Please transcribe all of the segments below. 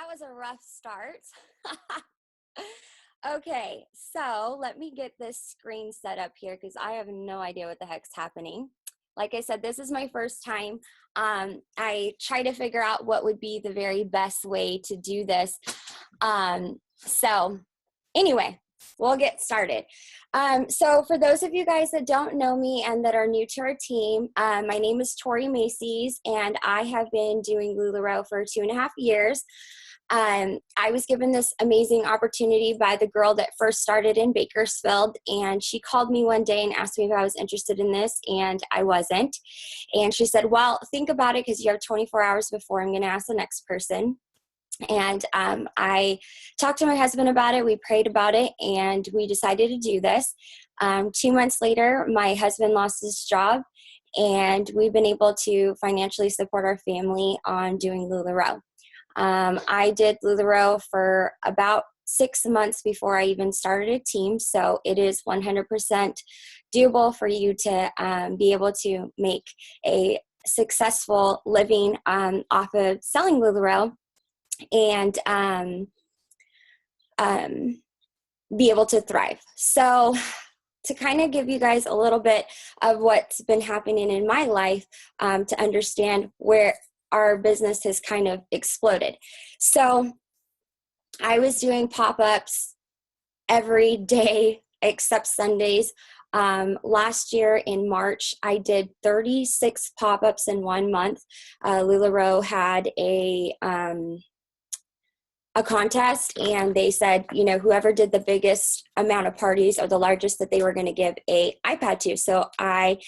that was a rough start. Okay, so let me get this screen set up here because I have no idea what the heck's happening. Like I said, this is my first time. I try to figure out what would be the very best way to do this. So anyway, we'll get started. So for those of you guys that don't know me and that are new to our team, my name is Tori Macy's, and I have been doing LuLaRoe for 2.5 years. I was given this amazing opportunity by the girl that first started in Bakersfield, and she called me one day and asked me if I was interested in this, and I wasn't. And she said, well, think about it because you have 24 hours before I'm going to ask the next person. And I talked to my husband about it. We prayed about it, and we decided to do this. 2 months later, my husband lost his job, and we've been able to financially support our family on doing LuLaRoe. I did LuLaRoe for about 6 months before I even started a team, so it is 100% doable for you to be able to make a successful living off of selling LuLaRoe and be able to thrive. So to kind of give you guys a little bit of what's been happening in my life to understand where our business has kind of exploded. So I was doing pop-ups every day except Sundays. Last year in March, I did 36 pop-ups in 1 month. LuLaRoe had a contest, and they said, you know, whoever did the biggest amount of parties or the largest, that they were going to give a iPad to. So I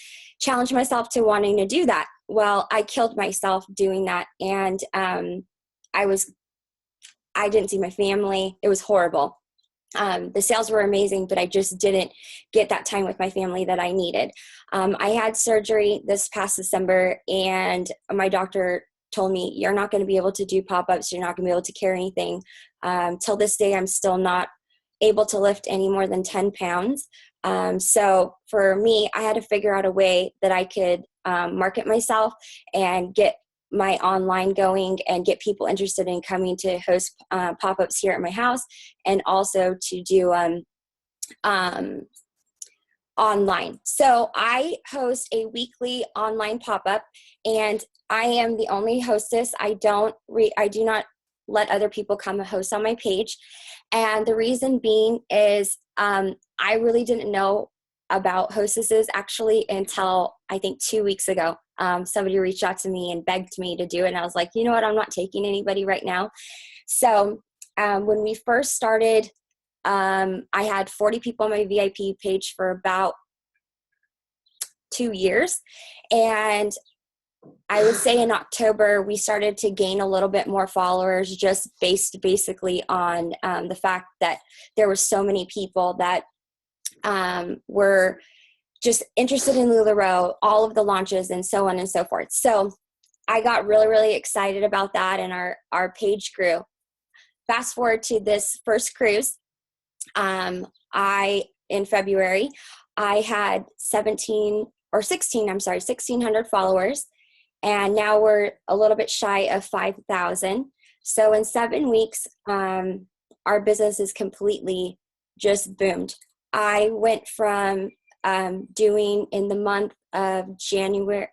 challenged myself to wanting to do that. Well, I killed myself doing that, and I didn't see my family. It was horrible. The sales were amazing, but I just didn't get that time with my family that I needed. I had surgery this past December, and my doctor told me, you're not going to be able to do pop-ups. You're not going to be able to carry anything. Till this day, I'm still not able to lift any more than 10 pounds. So for me, I had to figure out a way that I could market myself and get my online going and get people interested in coming to host pop-ups here at my house, and also to do online. So I host a weekly online pop-up, and I am the only hostess. I do not let other people come and host on my page. And the reason being is I really didn't know about hostesses actually until I think 2 weeks ago. Somebody reached out to me and begged me to do it. And I was like, you know what, I'm not taking anybody right now. So when we first started, I had 40 people on my VIP page for about 2 years. And I would say in October, we started to gain a little bit more followers, just based basically on the fact that there were so many people that were just interested in LuLaRoe, all of the launches, and so on and so forth. So I got really, really excited about that, and our page grew. Fast forward to this first cruise, in February, I had 1,600 followers, and now we're a little bit shy of 5,000. So in 7 weeks, our business is completely just boomed. I went from doing in the month of January,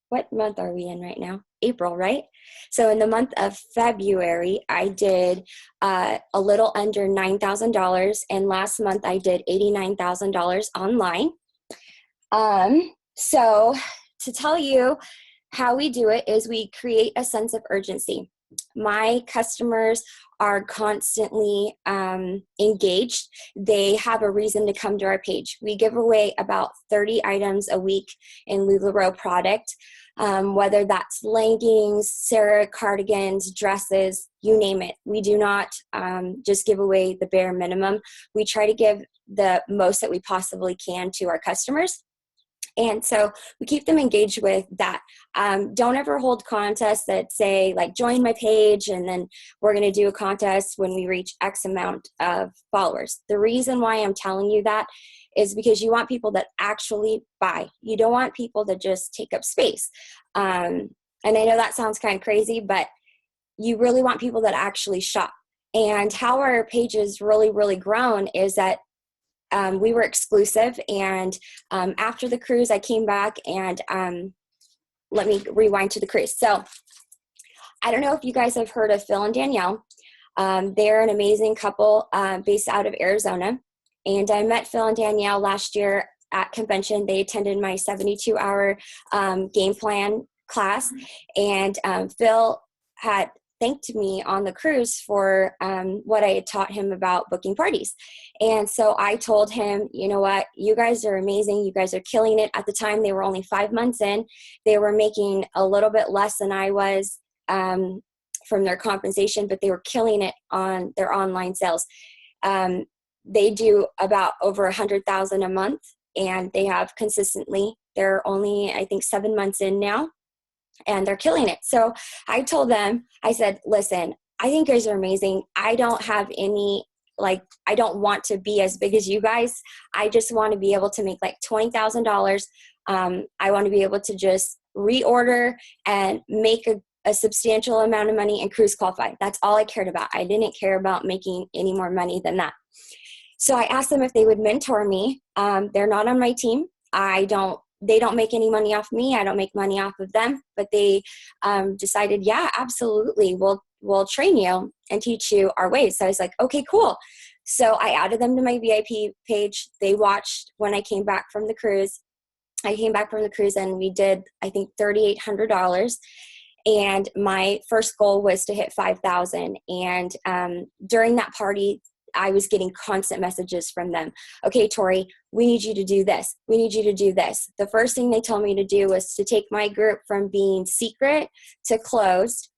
what month are we in right now? April, right? So in the month of February, I did a little under $9,000, and last month I did $89,000 online. So to tell you how we do it is we create a sense of urgency. My customers are constantly engaged. They have a reason to come to our page. We give away about 30 items a week in LuLaRoe product, whether that's leggings, Sarah cardigans, dresses, you name it. We do not just give away the bare minimum. We try to give the most that we possibly can to our customers. And so we keep them engaged with that. Don't ever hold contests that say, like, join my page, and then we're going to do a contest when we reach X amount of followers. The reason why I'm telling you that is because you want people that actually buy. You don't want people that just take up space. And I know that sounds kind of crazy, but you really want people that actually shop. And how our page has really, really grown is that we were exclusive. And after the cruise, I came back and let me rewind to the cruise. So I don't know if you guys have heard of Phil and Danielle. They're an amazing couple based out of Arizona. And I met Phil and Danielle last year at convention. They attended my 72-hour game plan class. And Phil had thanked me on the cruise for what I had taught him about booking parties. And so I told him, you know what, you guys are amazing. You guys are killing it. At the time, they were only 5 months in. They were making a little bit less than I was from their compensation, but they were killing it on their online sales. They do about over 100,000 a month, and they have consistently. They're only, I think, 7 months in now, and they're killing it. So I told them, I said, listen, I think you guys are amazing. I don't have any, I don't want to be as big as you guys. I just want to be able to make like $20,000. I want to be able to just reorder and make a substantial amount of money and cruise qualify. That's all I cared about. I didn't care about making any more money than that. So I asked them if they would mentor me. They're not on my team. They don't make any money off me. I don't make money off of them, but they decided, yeah, absolutely. We'll train you and teach you our ways. So I was like, okay, cool. So I added them to my VIP page. They watched when I came back from the cruise. I came back from the cruise and we did, I think, $3,800. And my first goal was to hit 5,000. And during that party, I was getting constant messages from them. Okay, Tori, we need you to do this. We need you to do this. The first thing they told me to do was to take my group from being secret to closed.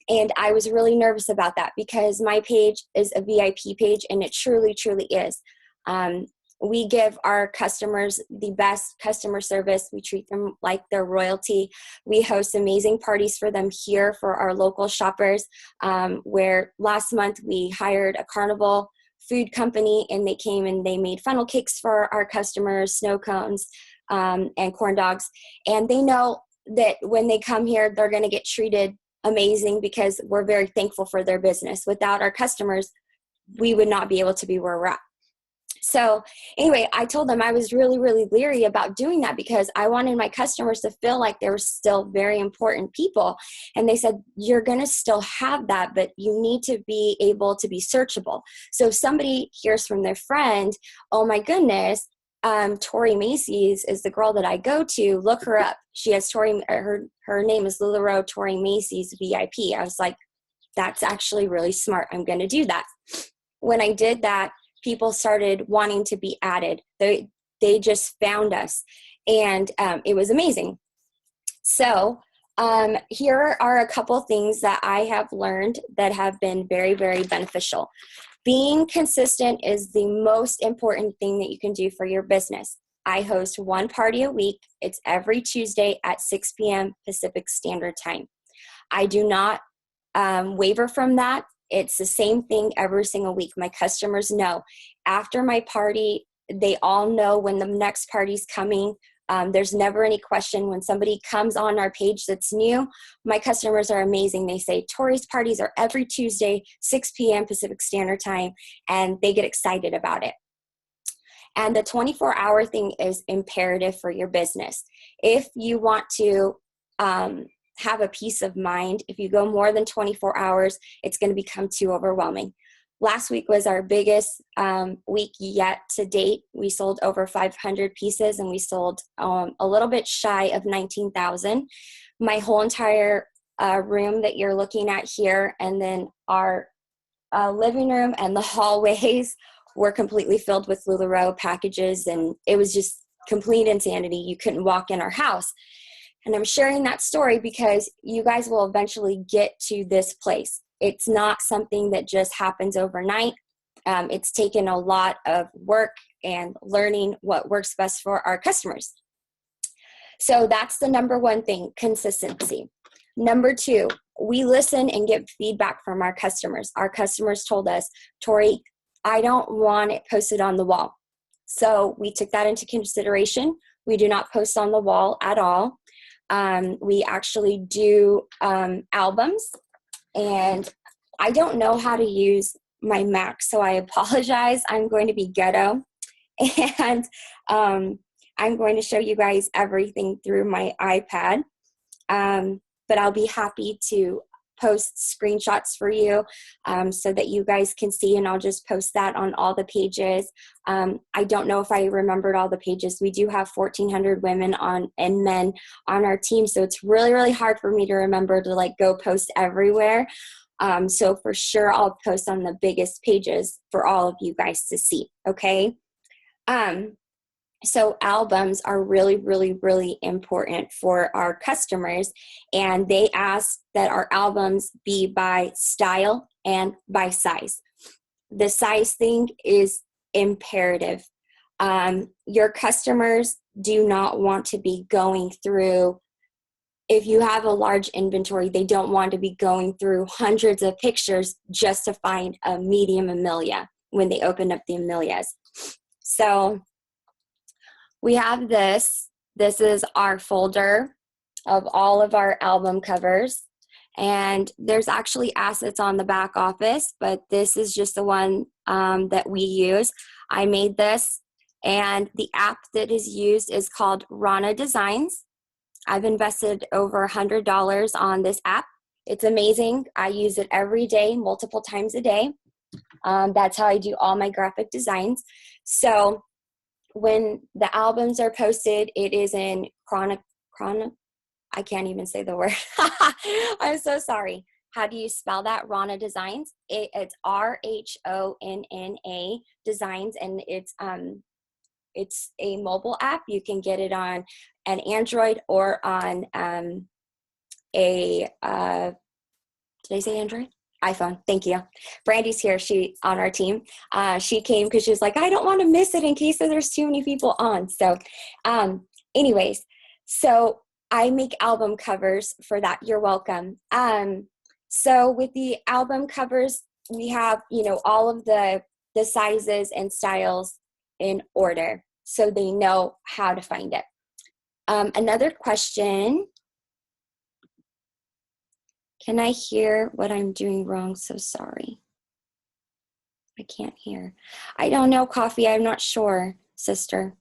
And I was really nervous about that because my page is a VIP page, and it truly, truly is. We give our customers the best customer service. We treat them like they're royalty. We host amazing parties for them here for our local shoppers, where last month we hired a Carnival food company, and they came and they made funnel cakes for our customers, snow cones, and corn dogs. And they know that when they come here, they're going to get treated amazing because we're very thankful for their business. Without our customers, we would not be able to be where we're at. So anyway, I told them I was really, really leery about doing that because I wanted my customers to feel like they were still very important people. And they said, you're going to still have that, but you need to be able to be searchable. So if somebody hears from their friend, oh my goodness, Tori Macy's is the girl that I go to, look her up. She has her name is LuLaRoe Tori Macy's VIP. I was like, that's actually really smart. I'm going to do that. When I did that, people started wanting to be added. They just found us, and it was amazing. So here are a couple things that I have learned that have been very, very beneficial. Being consistent is the most important thing that you can do for your business. I host one party a week. It's every Tuesday at 6 p.m. Pacific Standard Time. I do not waver from that. It's the same thing every single week. My customers know. After my party, they all know when the next party's coming. There's never any question. When somebody comes on our page that's new, my customers are amazing. They say, Tori's parties are every Tuesday, 6 p.m. Pacific Standard Time, and they get excited about it. And the 24-hour thing is imperative for your business. If you want to have a peace of mind, if you go more than 24 hours, it's going to become too overwhelming. Last week was our biggest week yet to date. We sold over 500 pieces, and we sold a little bit shy of 19,000. My whole entire room that you're looking at here, and then our living room and the hallways were completely filled with LuLaRoe packages, and it was just complete insanity. You couldn't walk in our house. And I'm sharing that story because you guys will eventually get to this place. It's not something that just happens overnight. It's taken a lot of work and learning what works best for our customers. So that's the number one thing, consistency. Number two, we listen and get feedback from our customers. Our customers told us, Tori, I don't want it posted on the wall. So we took that into consideration. We do not post on the wall at all. We actually do albums. and I don't know how to use my Mac, so I apologize. I'm going to be ghetto, and I'm going to show you guys everything through my iPad, but I'll be happy to post screenshots for you so that you guys can see, and I'll just post that on all the pages. I don't know if I remembered all the pages. We do have 1,400 women and men on our team, so it's really, really hard for me to remember to like go post everywhere. So for sure, I'll post on the biggest pages for all of you guys to see, okay? So albums are really, really, really important for our customers, and they ask that our albums be by style and by size. The size thing is imperative. Your customers do not want to be going through, if you have a large inventory, they don't want to be going through hundreds of pictures just to find a medium Amelia when they open up the Amelias. So we have this. This is our folder of all of our album covers. And there's actually assets on the back office, but this is just the one that we use. I made this, and the app that is used is called Rana Designs. I've invested over $100 on this app. It's amazing. I use it every day, multiple times a day. That's how I do all my graphic designs. So when the albums are posted, it is in I can't even say the word. I'm so sorry. How do you spell that? Rana Designs. It's RHONNA Designs, and it's a mobile app. You can get it on an Android or on did I say Android? iPhone. Thank you. Brandy's here. She on our team. She came because she was like, I don't want to miss it in case there's too many people on. So anyways, so I make album covers for that. You're welcome. So with the album covers, we have, all of the sizes and styles in order so they know how to find it. Another question. Can I hear what I'm doing wrong? So sorry. I can't hear. I don't know, Coffee. I'm not sure, sister.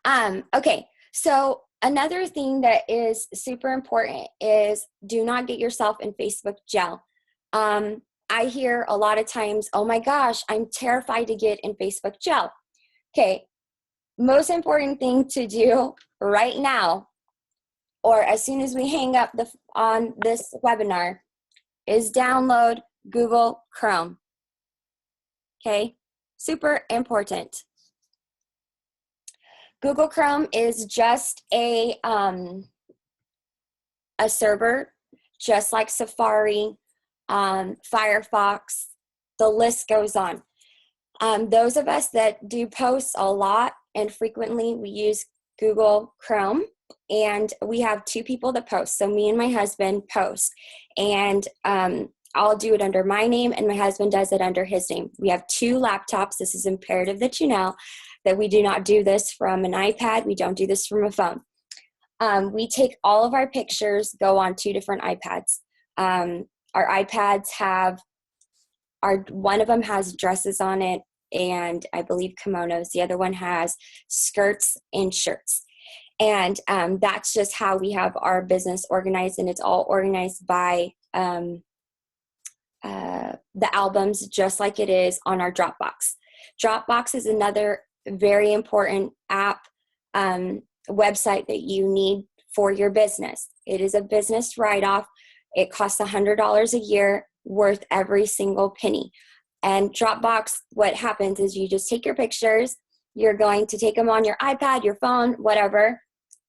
Okay, so another thing that is super important is do not get yourself in Facebook jail. I hear a lot of times, oh my gosh, I'm terrified to get in Facebook jail. Okay, most important thing to do right now, or as soon as we hang up on this webinar, is download Google Chrome. Okay, super important. Google Chrome is just a server, just like Safari, Firefox, the list goes on. Those of us that do posts a lot and frequently, we use Google Chrome, and we have two people that post. So me and my husband post, and I'll do it under my name, and my husband does it under his name. We have two laptops. This is imperative that you know that we do not do this from an iPad. We don't do this from a phone. We take all of our pictures, go on two different iPads. Our iPads have, one of them has dresses on it, and I believe kimonos. The other one has skirts and shirts. And that's just how we have our business organized, and it's all organized by the albums, just like it is on our Dropbox. Dropbox is another very important app, website that you need for your business. It is a business write-off. It costs $100 a year, worth every single penny. And Dropbox, what happens is you just take your pictures, you're going to take them on your iPad, your phone, whatever,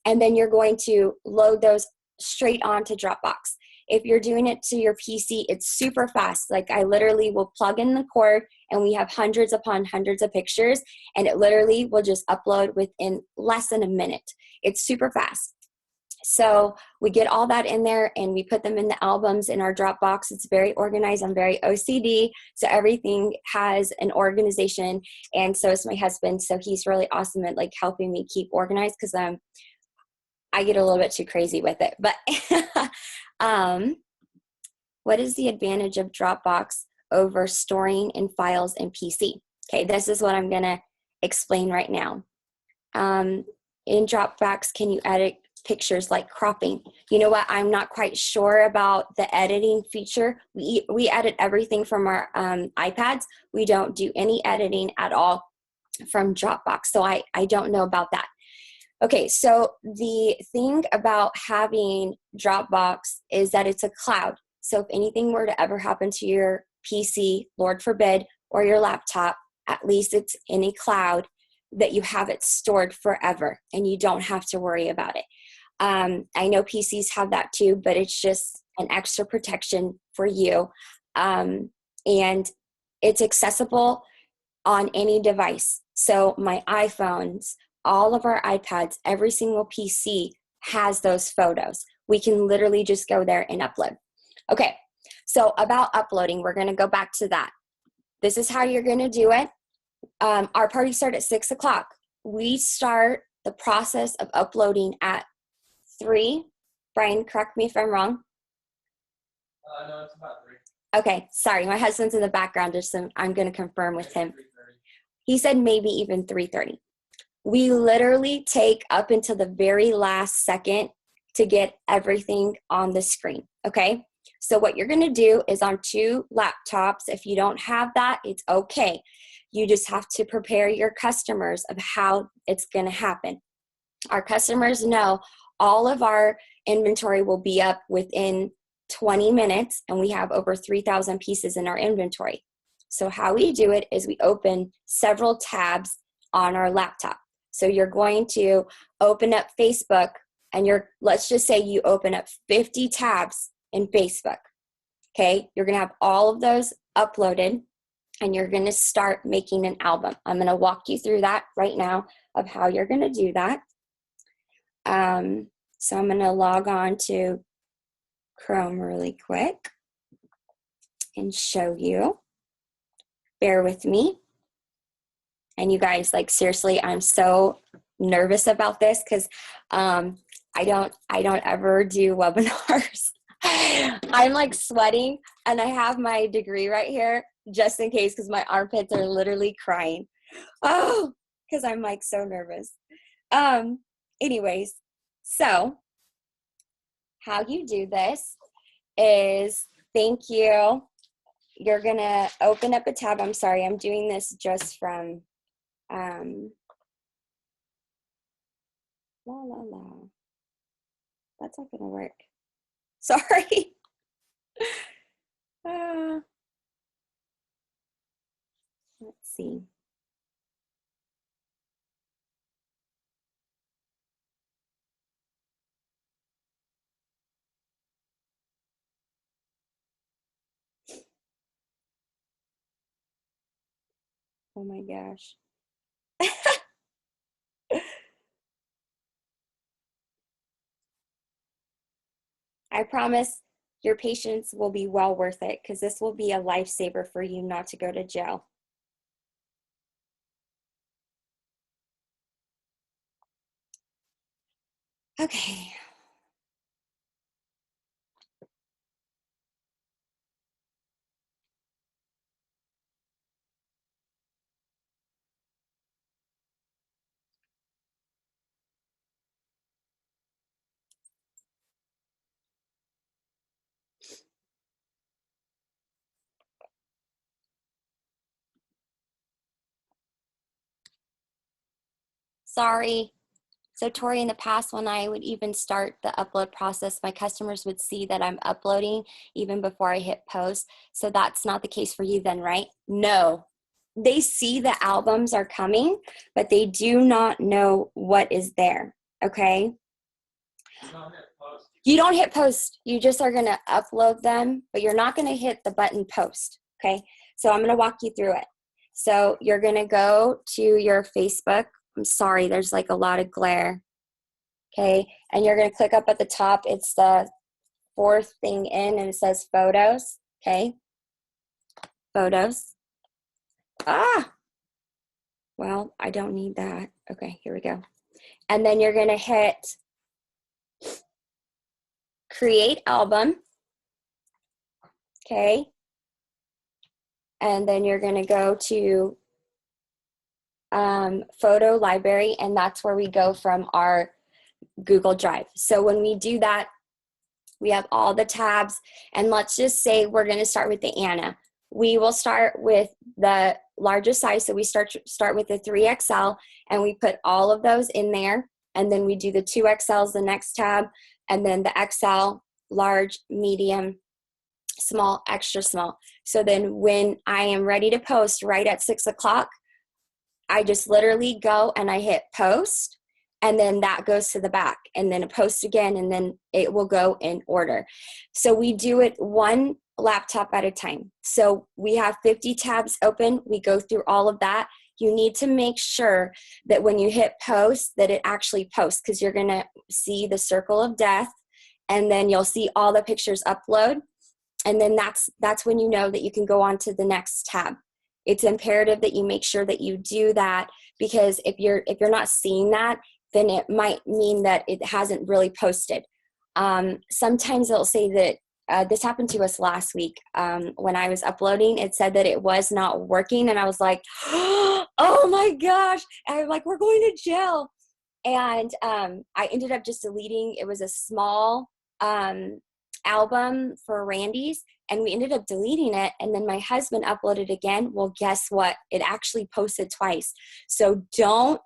and then you're going to load those straight onto Dropbox. If you're doing it to your PC, it's super fast. Like I literally will plug in the cord, and we have hundreds upon hundreds of pictures, and it literally will just upload within less than a minute. It's super fast. So we get all that in there, and we put them in the albums in our Dropbox. It's very organized. I'm very OCD, so everything has an organization, and so is my husband. So he's really awesome at like helping me keep organized, because I get a little bit too crazy with it. But what is the advantage of Dropbox over storing in files in PC? Okay, this is what I'm gonna explain right now. In Dropbox, can you edit pictures like cropping? You know what, I'm not quite sure about the editing feature. We edit everything from our iPads. We don't do any editing at all from Dropbox, so I don't know about that. Okay, so the thing about having Dropbox is that it's a cloud. So if anything were to ever happen to your PC, Lord forbid, or your laptop, at least it's in a cloud that you have it stored forever and you don't have to worry about it. I know PCs have that too, but it's just an extra protection for you. And it's accessible on any device. So my iPhones, all of our iPads, every single PC has those photos. We can literally just go there and upload. Okay, so about uploading, we're gonna go back to that. This is how you're gonna do it. Our party starts at 6 o'clock. We start the process of uploading at 3. Brian, correct me if I'm wrong. No, it's about 3. Okay, sorry, my husband's in the background, so I'm gonna confirm with him. He said maybe even 3:30. We literally take up until the very last second to get everything on the screen, okay? So what you're gonna do is on 2 laptops, if you don't have that, it's okay. You just have to prepare your customers of how it's gonna happen. Our customers know all of our inventory will be up within 20 minutes, and we have over 3,000 pieces in our inventory. So how we do it is we open several tabs on our laptop. So you're going to open up Facebook, and let's just say you open up 50 tabs in Facebook, okay? You're gonna have all of those uploaded, and you're gonna start making an album. I'm gonna walk you through that right now of how you're gonna do that. So I'm gonna log on to Chrome really quick and show you. Bear with me. And you guys, like, seriously, I'm so nervous about this because I don't ever do webinars. I'm like sweating, and I have my degree right here just in case, because my armpits are literally crying. Oh, because I'm like so nervous. Anyways, so how you do this is, thank you. You're gonna open up a tab. I'm sorry, I'm doing this just from that's not gonna work. Sorry. Let's see. Oh my gosh. I promise your patience will be well worth it, because this will be a lifesaver for you not to go to jail. Okay. Sorry. So Tori, in the past, when I would even start the upload process, my customers would see that I'm uploading even before I hit post. So that's not the case for you then, right? No. They see the albums are coming, but they do not know what is there, okay? You don't hit post. You just are going to upload them, but you're not going to hit the button post, okay? So I'm going to walk you through it. So you're going to go to your Facebook. I'm sorry, there's like a lot of glare, okay? And you're going to click up at the top. It's the 4th thing in, and it says photos, okay? Photos. Well, I don't need that. Okay, here we go. And then you're going to hit create album. Okay. And then you're going to go to photo library, and that's where we go from our Google Drive. So when we do that, we have all the tabs, and let's just say we're going to start with the Anna. We will start with the largest size, so we start with the 3XL, and we put all of those in there, and then we do the 2XLs, the next tab, and then the XL, large, medium, small, extra small. So then when I am ready to post right at 6 o'clock, I just literally go and I hit post, and then that goes to the back, and then it posts again, and then it will go in order. So we do it one laptop at a time. So we have 50 tabs open. We go through all of that. You need to make sure that when you hit post that it actually posts, because you're going to see the circle of death, and then you'll see all the pictures upload, and then that's when you know that you can go on to the next tab. It's imperative that you make sure that you do that, because if you're not seeing that, then it might mean that it hasn't really posted. Sometimes it'll say that this happened to us last week when I was uploading. It said that it was not working, and I was like, oh my gosh! And I'm like, we're going to jail. And I ended up just deleting. It was a small album for Randy's, and we ended up deleting it, and then my husband uploaded again. Well, guess what? It actually posted twice. So don't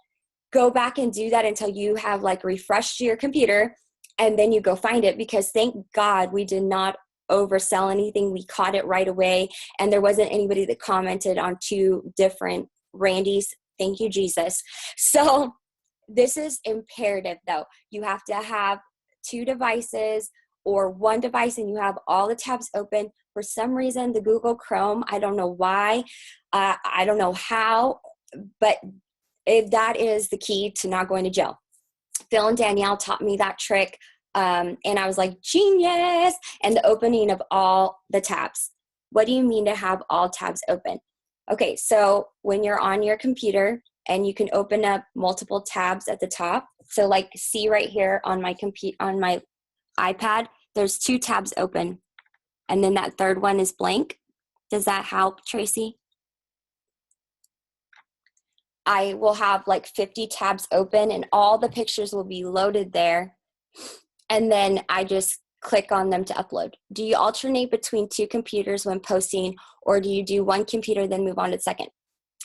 go back and do that until you have like refreshed your computer, and then you go find it, because thank God we did not oversell anything. We caught it right away, and there wasn't anybody that commented on 2 different Randy's. Thank you, Jesus. So this is imperative though. You have to have 2 devices or 1 device, and you have all the tabs open. For some reason, the Google Chrome, I don't know why, I don't know how, but that is the key to not going to jail. Phil and Danielle taught me that trick, and I was like, genius, and the opening of all the tabs. What do you mean to have all tabs open? Okay, so when you're on your computer and you can open up multiple tabs at the top, so like see right here on my iPad, there's 2 tabs open, and then that third one is blank. Does that help, Tracy? I will have like 50 tabs open, and all the pictures will be loaded there, and then I just click on them to upload. Do you alternate between 2 computers when posting, or do you do 1 computer then move on to the second?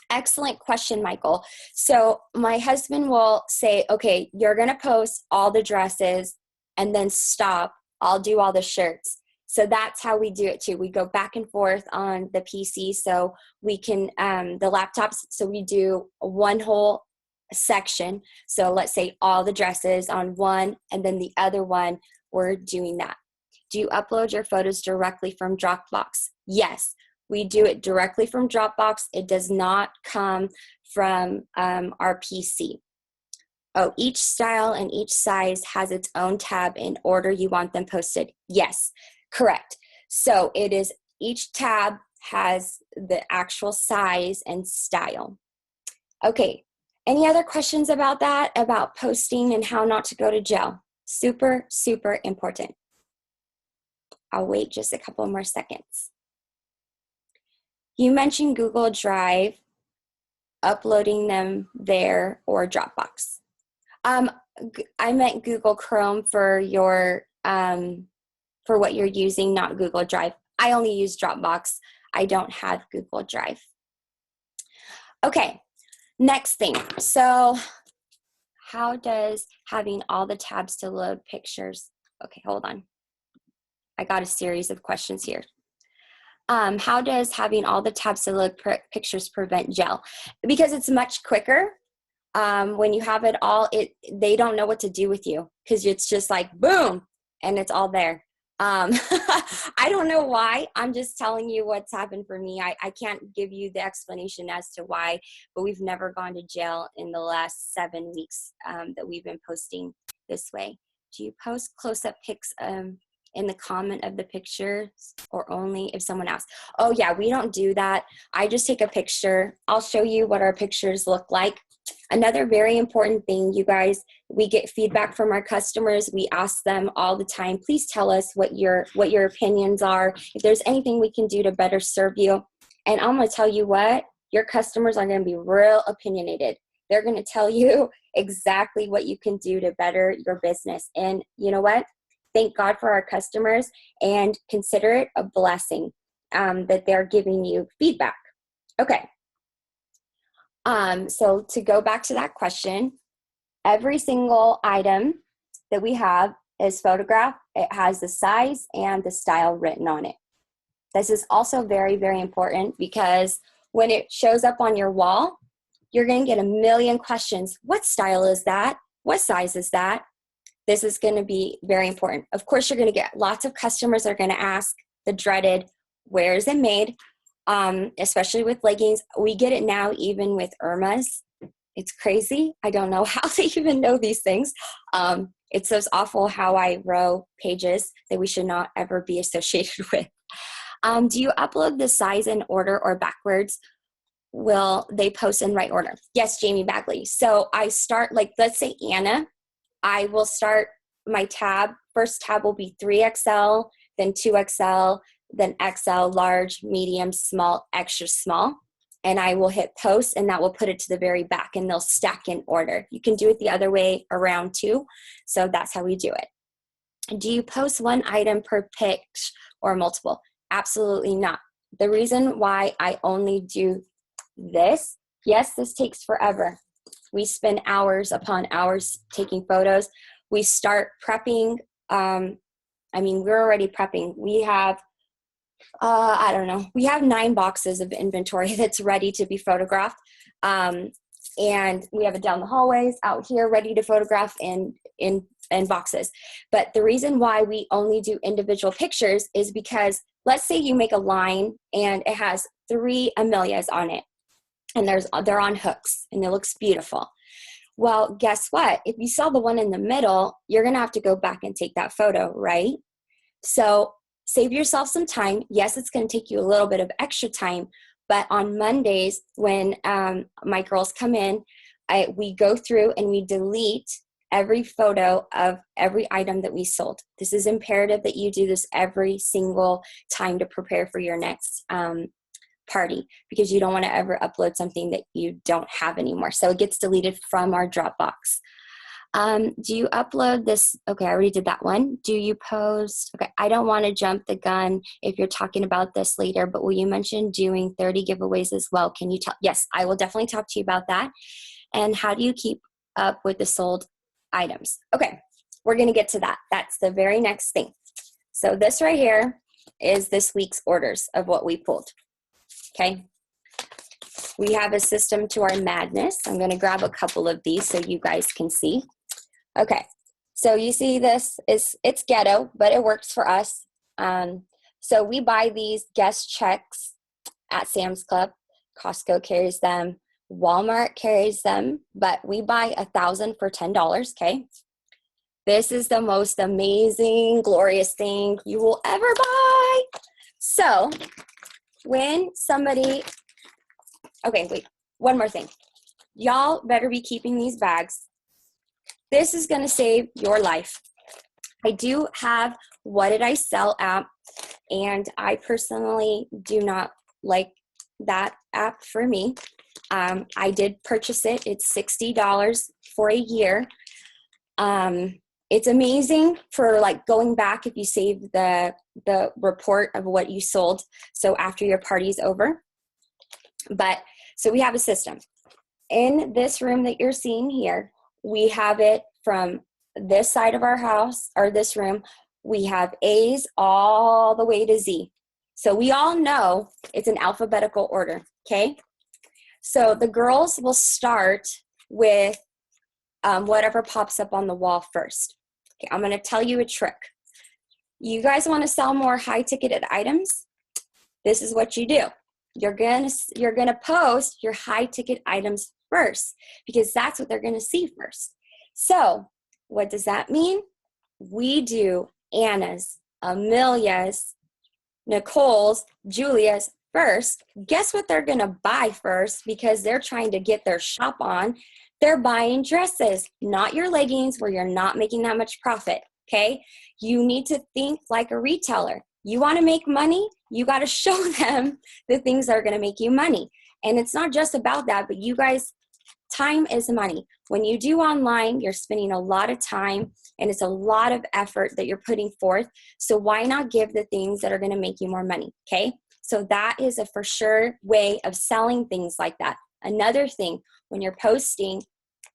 Excellent question, Michael. So my husband will say, okay, you're going to post all the dresses and then stop. I'll do all the shirts. So that's how we do it too. We go back and forth on the PC, so we can, the laptops, so we do 1 whole section. So let's say all the dresses on one, and then the other one, we're doing that. Do you upload your photos directly from Dropbox? Yes, we do it directly from Dropbox. It does not come from our PC. Oh, each style and each size has its own tab in order you want them posted. Yes, correct. So it is, each tab has the actual size and style. Okay, any other questions about that, about posting and how not to go to jail? Super, super important. I'll wait just a couple more seconds. You mentioned Google Drive, uploading them there, or Dropbox. I meant Google Chrome for your for what you're using, not Google Drive. I only use Dropbox. I don't have Google Drive. Okay, next thing. So how does having all the tabs to load pictures? Okay, hold on. I got a series of questions here. How does having all the tabs to load pictures prevent jail? Because it's much quicker. When you have it all, they don't know what to do with you, because it's just like boom, and it's all there. I don't know why. I'm just telling you what's happened for me. I can't give you the explanation as to why, but we've never gone to jail in the last 7 weeks that we've been posting this way. Do you post close-up pics in the comment of the pictures, or only if someone asks? Oh yeah, we don't do that. I just take a picture. I'll show you what our pictures look like. Another very important thing, you guys, we get feedback from our customers. We ask them all the time, please tell us what your opinions are. If there's anything we can do to better serve you. And I'm going to tell you what, your customers are going to be real opinionated. They're going to tell you exactly what you can do to better your business. And you know what? Thank God for our customers and consider it a blessing that they're giving you feedback. Okay. So to go back to that question, every single item that we have is photographed. It has the size and the style written on it. This is also very, very important because when it shows up on your wall, you're going to get a million questions. What style is that? What size is that? This is going to be very important. Of course, you're going to get lots of customers that are going to ask the dreaded, where is it made? Especially with leggings. We get it now even with Irma's. It's crazy. I don't know how they even know these things. It's so awful how I row pages that we should not ever be associated with. Do you upload the size in order or backwards? Will they post in right order? Yes, Jamie Bagley. So I start, like, let's say Anna, I will start my tab. First tab will be 3XL, then 2XL, then XL, large, medium, small, extra small. And I will hit post, and that will put it to the very back, and they'll stack in order. You can do it the other way around too. So that's how we do it. Do you post one item per pitch or multiple? Absolutely not. The reason why I only do this, yes, this takes forever. We spend hours upon hours taking photos. We start prepping. We're already prepping. We have, we have 9 boxes of inventory that's ready to be photographed. And we have it down the hallways, out here, ready to photograph in boxes. But the reason why we only do individual pictures is because, let's say you make a line and it has 3 Amelias on it, and they're on hooks, and it looks beautiful. Well, guess what? If you sell the one in the middle, you're going to have to go back and take that photo, right? So save yourself some time. Yes, it's going to take you a little bit of extra time, but on Mondays when my girls come in, we go through and we delete every photo of every item that we sold. This is imperative that you do this every single time to prepare for your next party, because you don't want to ever upload something that you don't have anymore. So it gets deleted from our Dropbox. Do you upload this? Okay, I already did that one. Do you post? Okay, I don't want to jump the gun if you're talking about this later, but will you mention doing 30 giveaways as well? Can you tell? Yes, I will definitely talk to you about that. And how do you keep up with the sold items? Okay, we're going to get to that. That's the very next thing. So this right here is this week's orders of what we pulled. Okay. We have a system to our madness. I'm going to grab a couple of these so you guys can see. Okay. So you see it's ghetto, but it works for us. So we buy these guest checks at Sam's Club. Costco carries them. Walmart carries them, but we buy 1,000 for $10. Okay. This is the most amazing, glorious thing you will ever buy. So when somebody, okay, wait, one more thing. Y'all better be keeping these bags. This is going to save your life. I do have What Did I Sell app, and I personally do not like that app for me. I did purchase it. It's $60 for a year. It's amazing for like going back if you save the report of what you sold. So after your party's over. But so we have a system. In this room that you're seeing here, we have it from this side of our house, or this room. We have A's all the way to Z. So we all know it's an alphabetical order, okay? So the girls will start with whatever pops up on the wall first. Okay, I'm going to tell you a trick. You guys want to sell more high-ticketed items? This is what you do. You're gonna post your high-ticket items first, because that's what they're going to see first. So what does that mean? We do Anna's, Amelia's, Nicole's, Julia's first, guess what they're going to buy first because they're trying to get their shop on? They're buying dresses, not your leggings where you're not making that much profit, okay? You need to think like a retailer. You want to make money? You got to show them the things that are going to make you money. And it's not just about that, but you guys, time is money. When you do online, you're spending a lot of time and it's a lot of effort that you're putting forth. So why not give the things that are going to make you more money, okay? So that is a for sure way of selling things like that. Another thing, when you're posting,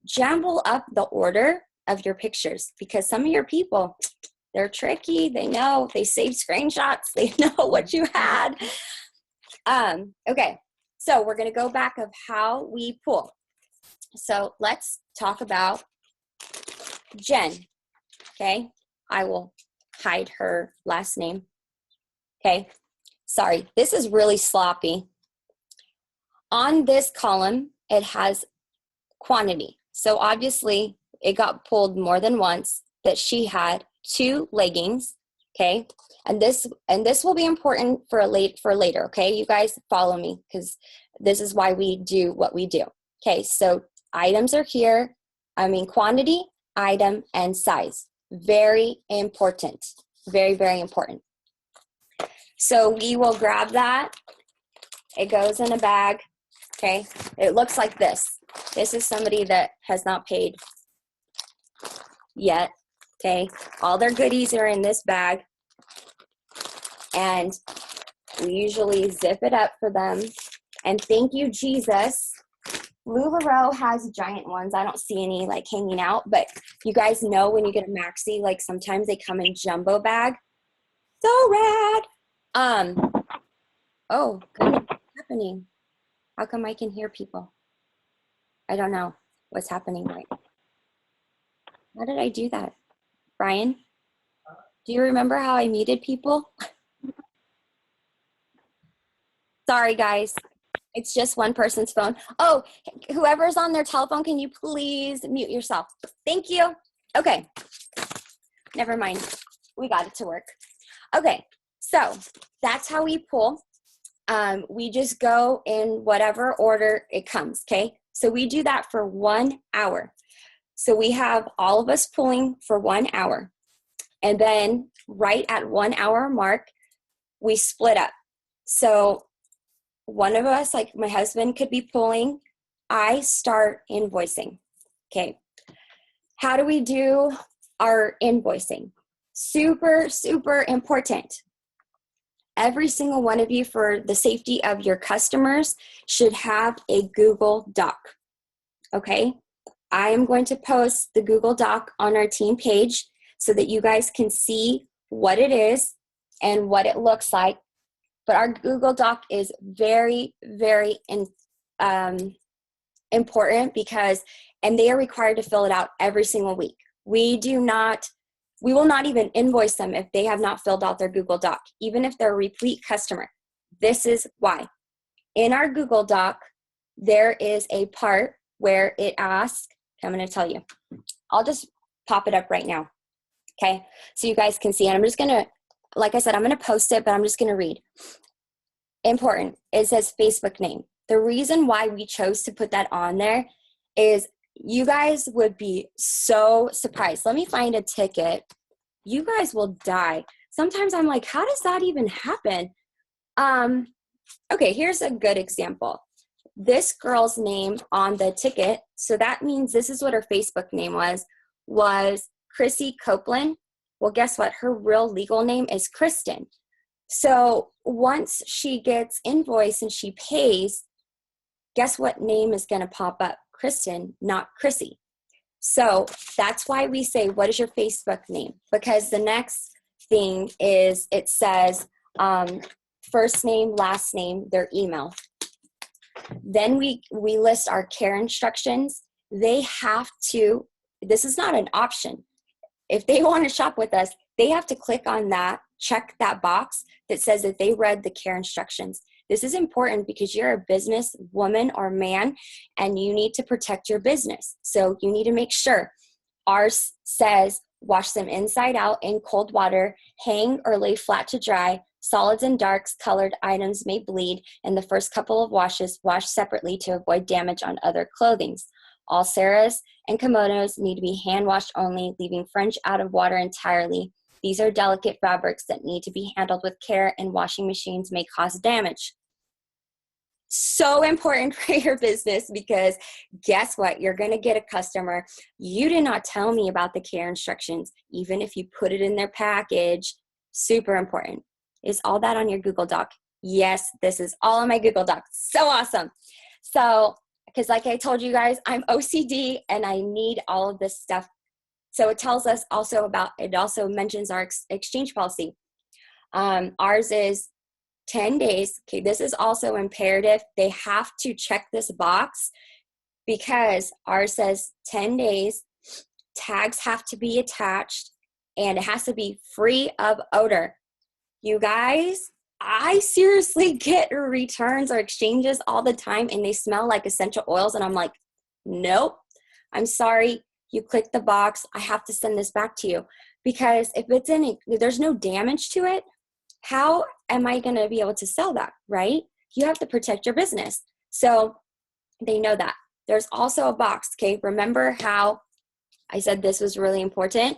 jumble up the order of your pictures because some of your people, they're tricky. They know, they save screenshots. They know what you had. Okay, so we're going to go back of how we pull. So let's talk about Jen, okay? I will hide her last name, okay? Sorry, this is really sloppy. On this column, it has quantity. So obviously, it got pulled more than once that she had 2 leggings, okay? And this will be important for later, okay? You guys follow me because this is why we do what we do. Okay, so items are here. Quantity, item, and size. Very important. Very, very important. So we will grab that. It goes in a bag, okay? It looks like this. This is somebody that has not paid yet, okay? All their goodies are in this bag. And we usually zip it up for them. And thank you, Jesus. LuLaRoe has giant ones. I don't see any like hanging out, but you guys know when you get a maxi, like sometimes they come in jumbo bag. So rad. Oh, goodness, what's happening? How come I can hear people? I don't know what's happening right now. How did I do that? Brian, do you remember how I muted people? Sorry, guys. It's just one person's phone. Oh, whoever's on their telephone, can you please mute yourself? Thank you. Okay. Never mind. We got it to work. Okay. So that's how we pull. We just go in whatever order it comes. Okay. So we do that for 1 hour. So we have all of us pulling for 1 hour. And then right at 1 hour mark, we split up. So one of us, like my husband, could be pulling. I start invoicing. Okay. How do we do our invoicing? Super, super important. Every single one of you, for the safety of your customers, should have a Google Doc. Okay. I am going to post the Google Doc on our team page so that you guys can see what it is and what it looks like. But our Google Doc is very, very important because, and they are required to fill it out every single week. We will not even invoice them if they have not filled out their Google Doc, even if they're a repeat customer. This is why. In our Google Doc, there is a part where it asks, I'm going to tell you. I'll just pop it up right now. Okay, so you guys can see. And I'm just going to, like I said, I'm going to post it, but I'm just going to read. Important. It says Facebook name. The reason why we chose to put that on there is you guys would be so surprised. Let me find a ticket. You guys will die. Sometimes I'm like, how does that even happen? Okay, here's a good example. This girl's name on the ticket, so that means this is what her Facebook name was Chrissy Copeland. Well, guess what? Her real legal name is Kristen. So once she gets invoiced and she pays, guess what name is going to pop up? Kristen, not Chrissy. So that's why we say, what is your Facebook name? Because the next thing is it says first name, last name, their email. Then we list our care instructions. They have to, this is not an option. If they want to shop with us, they have to click on that, check that box that says that they read the care instructions. This is important because you're a business woman or man and you need to protect your business. So you need to make sure. Ours says wash them inside out in cold water, hang or lay flat to dry, Solids and darks colored items may bleed in the first couple of washes. Wash separately to avoid damage on other clothings. All saris and kimonos need to be hand washed only, leaving fringe out of water entirely. These are delicate fabrics that need to be handled with care, and washing machines may cause damage. So important for your business, because guess what? You're going to get a customer. You did not tell me about the care instructions, even if you put it in their package. Super important. Is all that on your Google Doc? Yes, this is all on my Google Doc. So awesome. So, because like I told you guys, I'm OCD and I need all of this stuff. So it tells us also about, it also mentions our exchange policy. Ours is 10 days. Okay, this is also imperative. They have to check this box because ours says 10 days. Tags have to be attached and it has to be free of odor. You guys, I seriously get returns or exchanges all the time and they smell like essential oils. And I'm like, nope, I'm sorry. You click the box. I have to send this back to you, because if it's there's no damage to it, how am I going to be able to sell that, right? You have to protect your business. So they know that. There's also a box, okay? Remember how I said this was really important?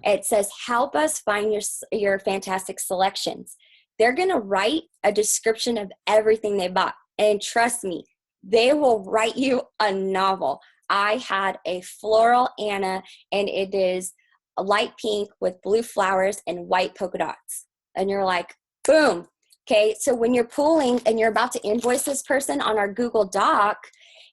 It says, help us find your fantastic selections. They're going to write a description of everything they bought. And trust me, they will write you a novel. I had a floral Anna, and it is a light pink with blue flowers and white polka dots. And you're like, boom. Okay, so when you're pulling and you're about to invoice this person on our Google Doc,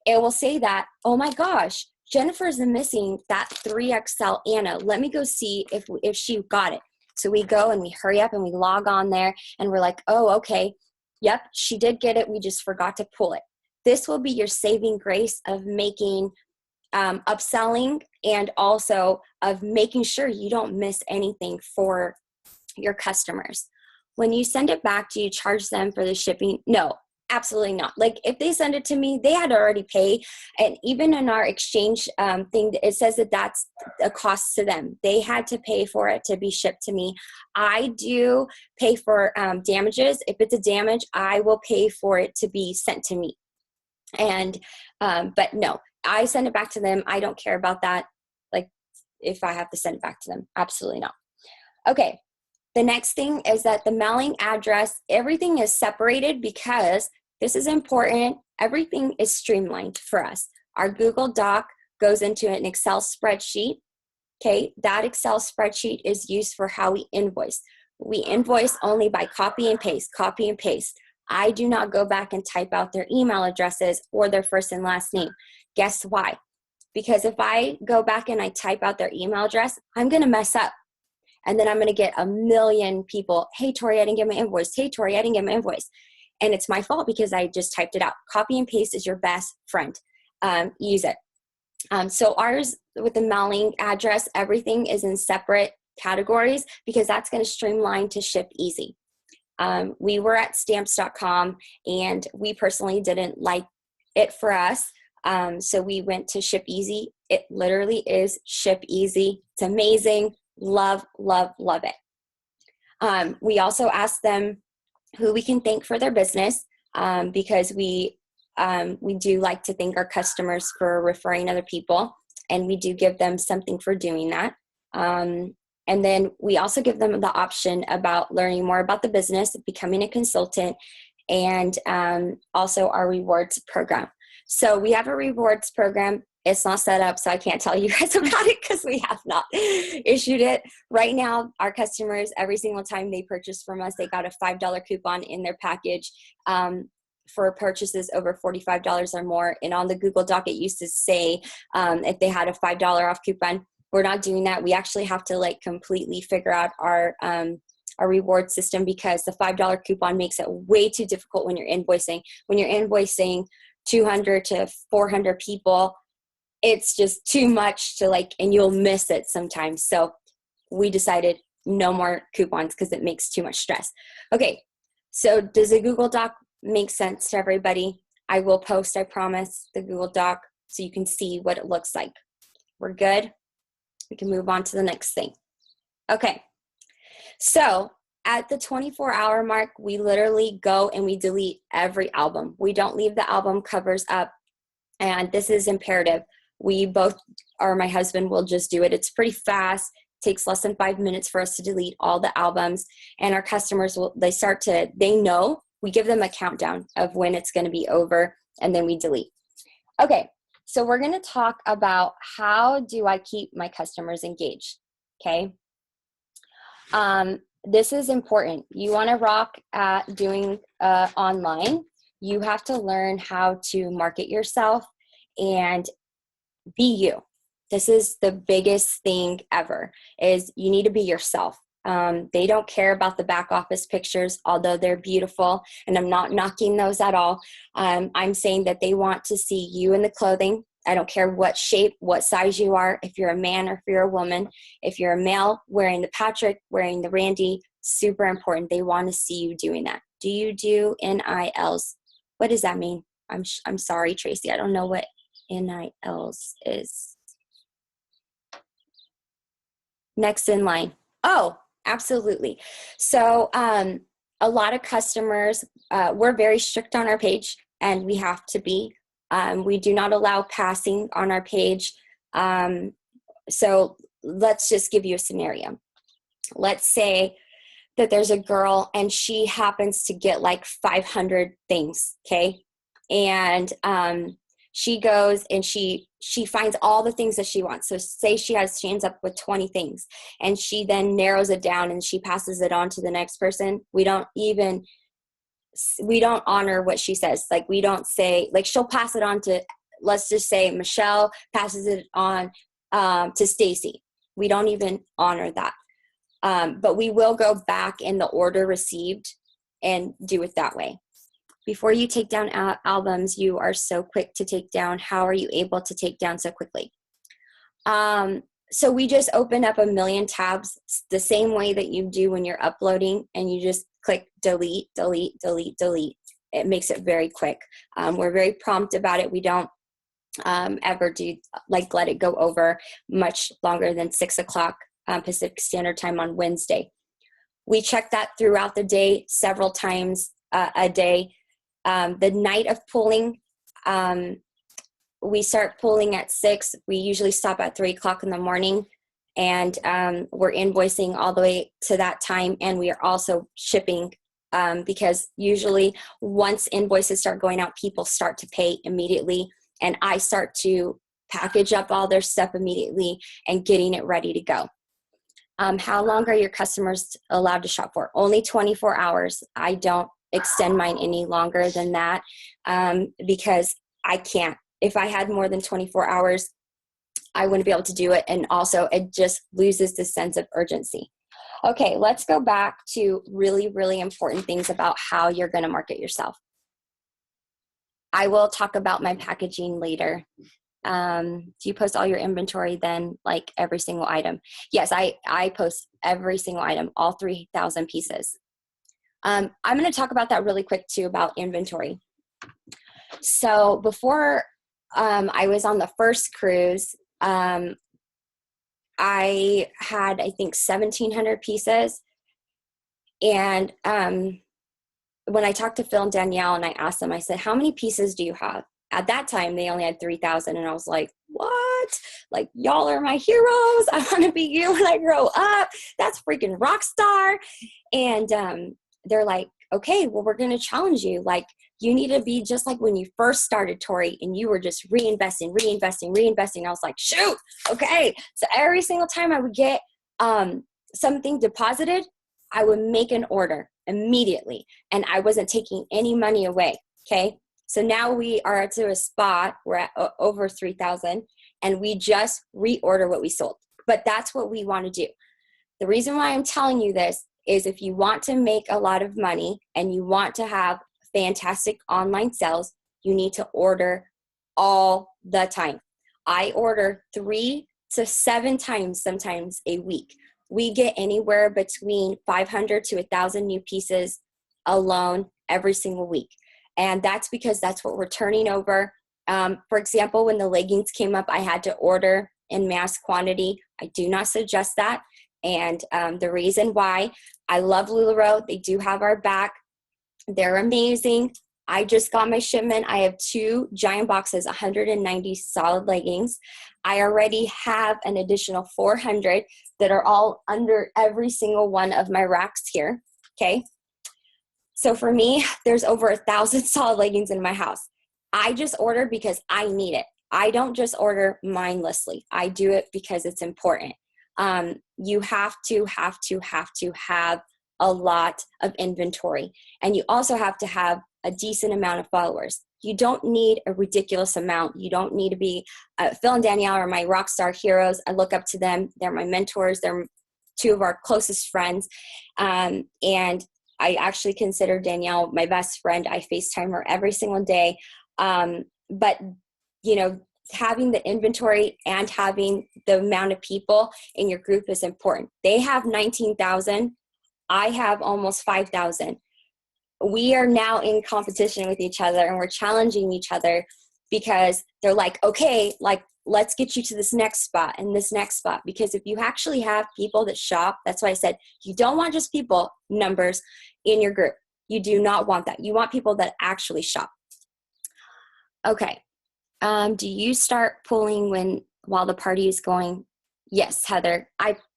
it will say that, oh my gosh, Jennifer's missing that 3XL Anna. Let me go see if she got it. So we go and we hurry up and we log on there and we're like, oh, okay, yep, she did get it. We just forgot to pull it. This will be your saving grace of making upselling, and also of making sure you don't miss anything for your customers. When you send it back, do you charge them for the shipping? No, absolutely not. Like if they send it to me, they had to already pay. And even in our exchange thing, it says that that's a cost to them. They had to pay for it to be shipped to me. I do pay for damages. If it's a damage, I will pay for it to be sent to me. And, but no, I send it back to them. I don't care about that. Like if I have to send it back to them, absolutely not. Okay. The next thing is that the mailing address, everything is separated, because this is important. Everything is streamlined for us. Our Google Doc goes into an Excel spreadsheet. Okay, that Excel spreadsheet is used for how we invoice. We invoice only by copy and paste, copy and paste. I do not go back and type out their email addresses or their first and last name. Guess why? Because if I go back and I type out their email address, I'm going to mess up. And then I'm going to get a million people, hey, Tori, I didn't get my invoice. Hey, Tori, I didn't get my invoice. And it's my fault because I just typed it out. Copy and paste is your best friend. Use it. So ours, with the mailing address, everything is in separate categories, because that's going to streamline to ship easy. We were at stamps.com and we personally didn't like it for us. So we went to Ship Easy. It literally is Ship Easy. It's amazing. Love, love, love it. We also asked them who we can thank for their business, because we do like to thank our customers for referring other people, and we do give them something for doing that. And then we also give them the option about learning more about the business, becoming a consultant, and also our rewards program. So we have a rewards program. It's not set up, so I can't tell you guys about it because we have not issued it. Right now, our customers, every single time they purchase from us, they got a $5 coupon in their package for purchases over $45 or more. And on the Google Doc, it used to say if they had a $5 off coupon. We're not doing that. We actually have to like completely figure out our reward system, because the $5 coupon makes it way too difficult when you're invoicing. When you're invoicing 200 to 400 people, it's just too much to like, and you'll miss it sometimes. So we decided no more coupons because it makes too much stress. Okay, so does the Google Doc make sense to everybody? I will post, I promise, the Google Doc so you can see what it looks like. We're good? We can move on to the next thing. Okay, so At the 24-hour mark, we literally go and we delete every album. We don't leave the album covers up. And this is imperative. We both, or my husband will just do it. It's pretty fast. Takes less than 5 minutes for us to delete all the albums. And our customers they know, we give them a countdown of when it's going to be over, and then we delete. Okay, so we're going to talk about how do I keep my customers engaged, okay? This is important. You want to rock at doing online. You have to learn how to market yourself and be you. This is the biggest thing ever, is you need to be yourself. They don't care about the back office pictures, although they're beautiful, and I'm not knocking those at all. I'm saying that they want to see you in the clothing. I don't care what shape, what size you are, if you're a man or if you're a woman. If you're a male, wearing the Patrick, wearing the Randy, super important. They want to see you doing that. Do you do NILs? What does that mean? I'm sorry, Tracy. I don't know what NILs is. Next in line. Oh, absolutely. So a lot of customers, we're very strict on our page, and we have to be. We do not allow passing on our page. So let's just give you a scenario. Let's say that there's a girl and she happens to get like 500 things, okay? And she goes and she finds all the things that she wants. So say she ends up with 20 things, and she then narrows it down and she passes it on to the next person. We don't honor what she says. Like, we don't say, like, she'll pass it on to, let's just say Michelle passes it on to Stacy. We don't even honor that. But we will go back in the order received and do it that way. Before you take down albums, you are so quick to take down. How are you able to take down so quickly? So we just open up a million tabs the same way that you do when you're uploading, and you just click delete, delete, delete, delete. It makes it very quick. We're very prompt about it. We don't ever do let it go over much longer than 6 o'clock Pacific Standard Time on Wednesday. We check that throughout the day, several times a day. The night of pulling, we start pulling at 6. We usually stop at 3 o'clock in the morning, and we're invoicing all the way to that time. And we are also shipping because usually once invoices start going out, people start to pay immediately, and I start to package up all their stuff immediately and getting it ready to go. How long are your customers allowed to shop for? Only 24 hours. I don't extend mine any longer than that because I can't. If I had more than 24 hours, I wouldn't be able to do it. And also, it just loses the sense of urgency. Okay, let's go back to really, really important things about how you're going to market yourself. I will talk about my packaging later. Do you post all your inventory then, like every single item? Yes, I post every single item, all 3,000 pieces. I'm going to talk about that really quick too, about inventory. So before I was on the first cruise, I had, I think, 1,700 pieces. And when I talked to Phil and Danielle and I asked them, I said, how many pieces do you have? At that time, they only had 3,000. And I was like, what? Like, y'all are my heroes. I want to be you when I grow up. That's freaking rock star. And they're like, okay, well, we're going to challenge you. Like, you need to be just like when you first started, Tori, and you were just reinvesting. I was like, shoot, okay. So every single time I would get something deposited, I would make an order immediately, and I wasn't taking any money away, okay? So now we are to a spot, we're at over 3,000, and we just reorder what we sold. But that's what we want to do. The reason why I'm telling you this is if you want to make a lot of money and you want to have fantastic online sales, you need to order all the time. I order 3 to 7 times sometimes a week. We get anywhere between 500 to 1,000 new pieces alone every single week. And that's because that's what we're turning over. For example, when the leggings came up, I had to order in mass quantity. I do not suggest that. And the reason why, I love LuLaRoe. They do have our back. They're amazing. I just got my shipment. I have 2 giant boxes, 190 solid leggings. I already have an additional 400 that are all under every single one of my racks here, okay? So for me, there's over 1,000 solid leggings in my house. I just order because I need it. I don't just order mindlessly. I do it because it's important. You have to have a lot of inventory. And you also have to have a decent amount of followers. You don't need a ridiculous amount. You don't need to be, Phil and Danielle are my rock star heroes. I look up to them. They're my mentors. They're 2 of our closest friends. And I actually consider Danielle my best friend. I FaceTime her every single day. But, you know, having the inventory and having the amount of people in your group is important. They have 19,000. I have almost 5,000. We are now in competition with each other, and we're challenging each other because they're like, okay, like, let's get you to this next spot and this next spot. Because if you actually have people that shop, that's why I said you don't want just people, numbers in your group. You do not want that. You want people that actually shop. Okay. Do you start pulling while the party is going? Yes, Heather.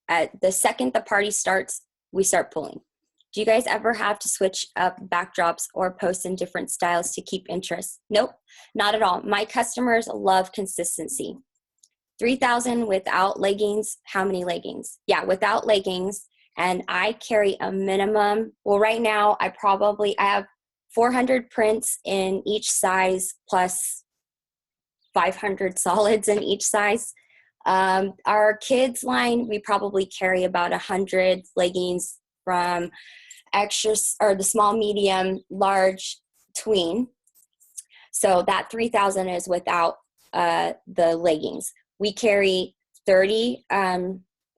The second the party starts, we start pulling. Do you guys ever have to switch up backdrops or post in different styles to keep interest? Nope, not at all. My customers love consistency. 3,000 without leggings. How many leggings? Yeah, without leggings. And I carry a minimum. Well, right now I have 400 prints in each size plus 500 solids in each size. Our kids line, we probably carry about 100 leggings from extra or the small, medium, large, tween. So that 3,000 is without the leggings. We carry 30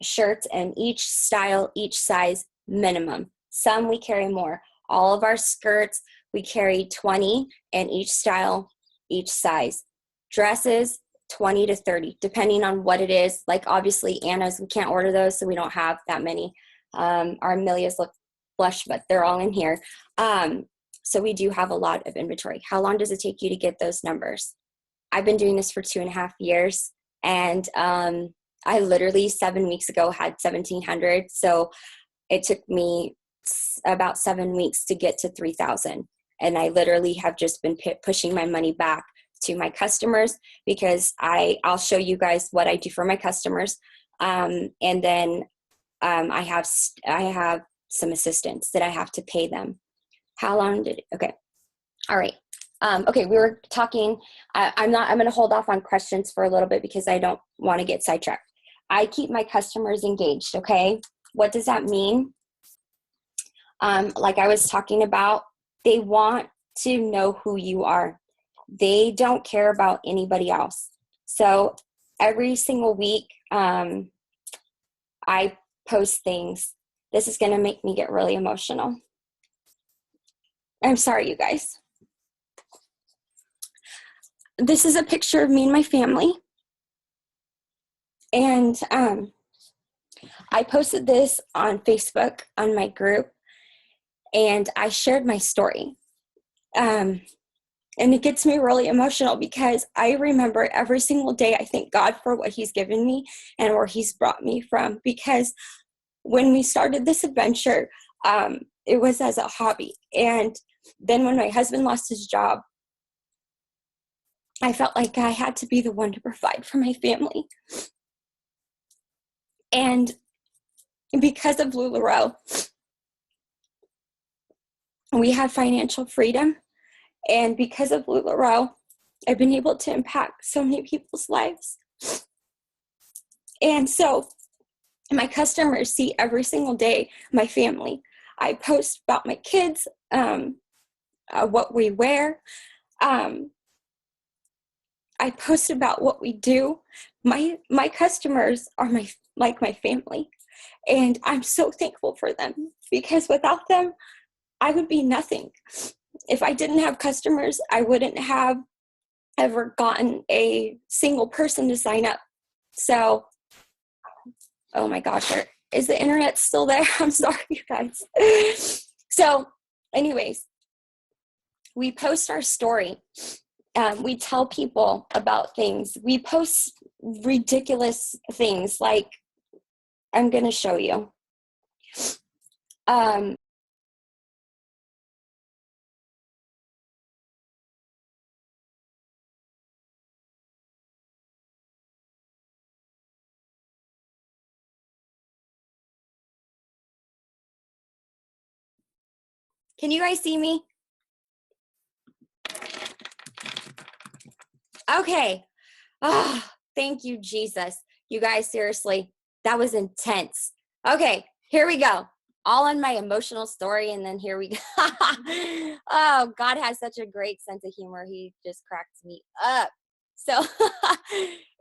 shirts in each style, each size minimum. Some we carry more. All of our skirts, we carry 20 in each style, each size. Dresses, 20 to 30, depending on what it is. Like obviously Anna's, we can't order those, so we don't have that many. Our Amelia's look blush, but they're all in here. So we do have a lot of inventory. How long does it take you to get those numbers? I've been doing this for 2.5 years, and I literally 7 weeks ago had 1,700. So it took me about 7 weeks to get to 3,000. And I literally have just been pushing my money back to my customers because I'll show you guys what I do for my customers. And then I have some assistants that I have to pay them. How long okay. All right. Okay. We were talking, I'm going to hold off on questions for a little bit because I don't want to get sidetracked. I keep my customers engaged. Okay. What does that mean? Like I was talking about, they want to know who you are. They don't care about anybody else. So every single week, I post things. This is going to make me get really emotional. I'm sorry, you guys. This is a picture of me and my family. And I posted this on Facebook on my group, and I shared my story. And it gets me really emotional because I remember every single day I thank God for what he's given me and where he's brought me from. Because when we started this adventure, it was as a hobby. And then when my husband lost his job, I felt like I had to be the one to provide for my family. And because of LuLaRoe, we have financial freedom. And because of LuLaRoe, I've been able to impact so many people's lives. And so my customers see every single day my family. I post about my kids, what we wear. I post about what we do. My customers are like my family. And I'm so thankful for them because without them, I would be nothing. If I didn't have customers, I wouldn't have ever gotten a single person to sign up. So, oh my gosh, Is the internet still there? I'm sorry, you guys. So anyways, we post our story. We tell people about things. We post ridiculous things like, I'm going to show you. Can you guys see me? Okay. Oh, thank you, Jesus. You guys, seriously, that was intense. Okay, here we go. All on my emotional story, and then here we go. Oh, God has such a great sense of humor. He just cracks me up. So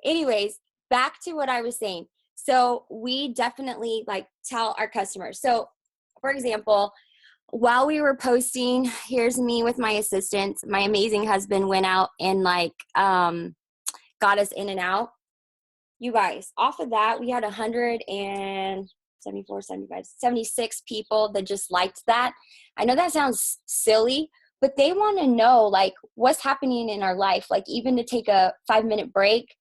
anyways, back to what I was saying. So we definitely like tell our customers. So for example, while we were posting, here's me with my assistant. My amazing husband went out and like got us in and out. You guys, off of that, we had 174, 75, 76 people that just liked that. I know that sounds silly, but they want to know like what's happening in our life. Like even to take a 5-minute break,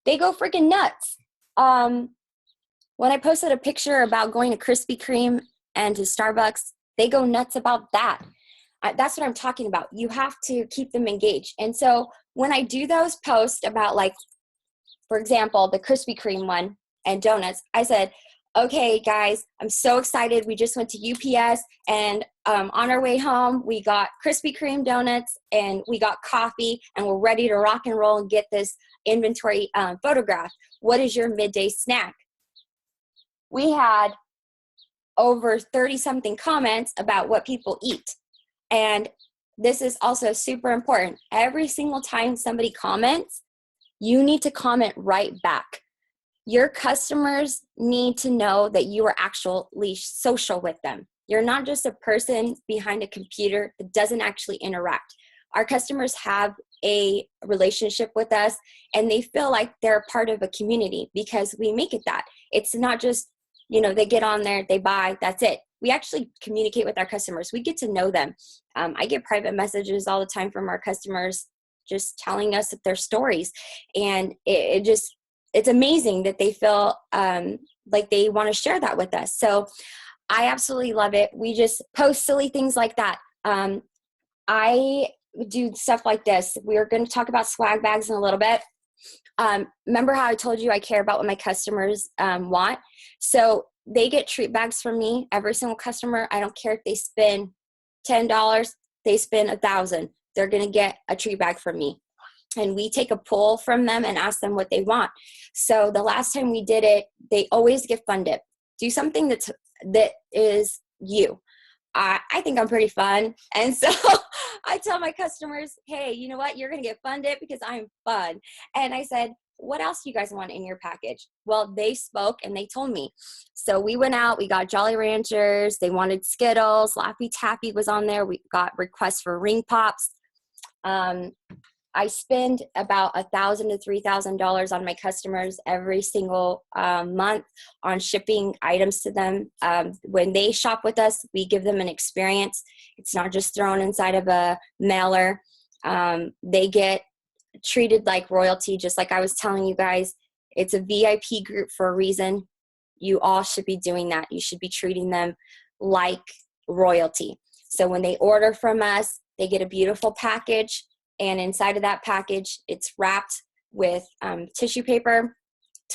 they go freaking nuts. When I posted a picture about going to Krispy Kreme and to Starbucks, they go nuts about that. That's what I'm talking about. You have to keep them engaged. And so when I do those posts about like, for example, the Krispy Kreme one and donuts, I said, okay, guys, I'm so excited. We just went to UPS and on our way home, we got Krispy Kreme donuts and we got coffee and we're ready to rock and roll and get this inventory photograph. What is your midday snack? We had over 30 something comments about what people eat. And this is also super important. Every single time somebody comments, you need to comment right back. Your customers need to know that you are actually social with them. You're not just a person behind a computer that doesn't actually interact. Our customers have a relationship with us and they feel like they're part of a community because we make it that. It's not just, they get on there, they buy, that's it. We actually communicate with our customers. We get to know them. I get private messages all the time from our customers just telling us their stories. And it's amazing that they feel like they want to share that with us. So I absolutely love it. We just post silly things like that. I do stuff like this. We're going to talk about swag bags in a little bit. Remember how I told you I care about what my customers want? So they get treat bags from me. Every single customer, I don't care if they spend $10, they spend $1,000. They're going to get a treat bag from me. And we take a poll from them and ask them what they want. So the last time we did it, they always get Fun Dip. Do something that is you. I think I'm pretty fun. And so I tell my customers, hey, you know what? You're going to get Fun Dip because I'm fun. And I said, what else do you guys want in your package? Well, they spoke and they told me. So we went out, we got Jolly Ranchers. They wanted Skittles. Laffy Taffy was on there. We got requests for Ring Pops. I spend about $1,000 to $3,000 on my customers every single month on shipping items to them. When they shop with us, we give them an experience. It's not just thrown inside of a mailer. They get treated like royalty, just like I was telling you guys. It's a VIP group for a reason. You all should be doing that. You should be treating them like royalty. So when they order from us, they get a beautiful package. And inside of that package, it's wrapped with tissue paper,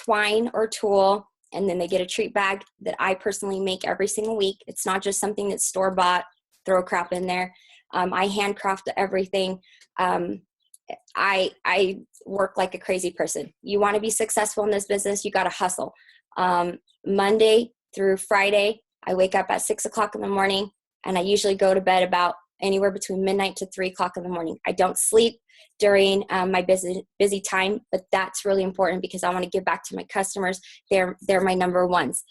twine, or tulle. And then they get a treat bag that I personally make every single week. It's not just something that's store-bought, throw crap in there. I handcraft everything. I work like a crazy person. You want to be successful in this business, you got to hustle. Monday through Friday, I wake up at 6 o'clock in the morning, and I usually go to bed about anywhere between midnight to 3 o'clock in the morning. I don't sleep during my busy time, but that's really important because I want to give back to my customers. They're my number ones.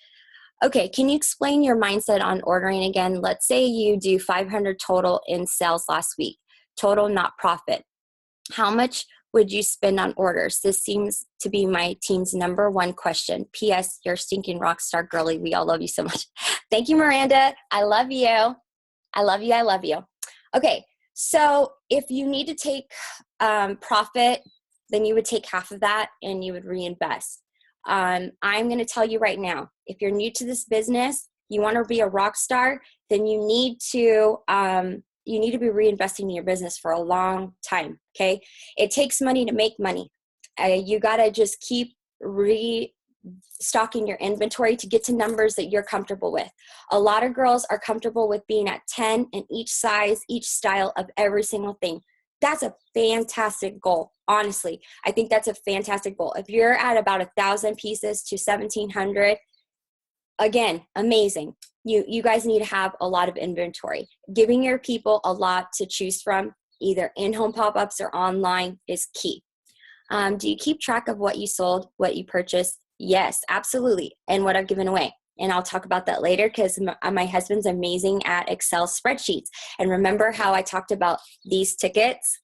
Okay, can you explain your mindset on ordering again? Let's say you do 500 total in sales last week, total, not profit. How much would you spend on orders? This seems to be my team's number one question. P.S. You're a stinking rock star, girly. We all love you so much. Thank you, Miranda. I love you. I love you. I love you. Okay, so if you need to take profit, then you would take half of that and you would reinvest. I'm going to tell you right now, if you're new to this business, you want to be a rock star, then you need to be reinvesting in your business for a long time. Okay, it takes money to make money. You got to just keep restocking your inventory to get to numbers that you're comfortable with. A lot of girls are comfortable with being at 10 in each size, each style of every single thing. That's a fantastic goal. Honestly, I think that's a fantastic goal. If you're at about 1,000 pieces to 1,700, again, amazing. You guys need to have a lot of inventory. Giving your people a lot to choose from, either in-home pop-ups or online, is key. Do you keep track of what you sold, what you purchased? Yes, absolutely. And what I've given away. And I'll talk about that later because my husband's amazing at Excel spreadsheets. And remember how I talked about these tickets?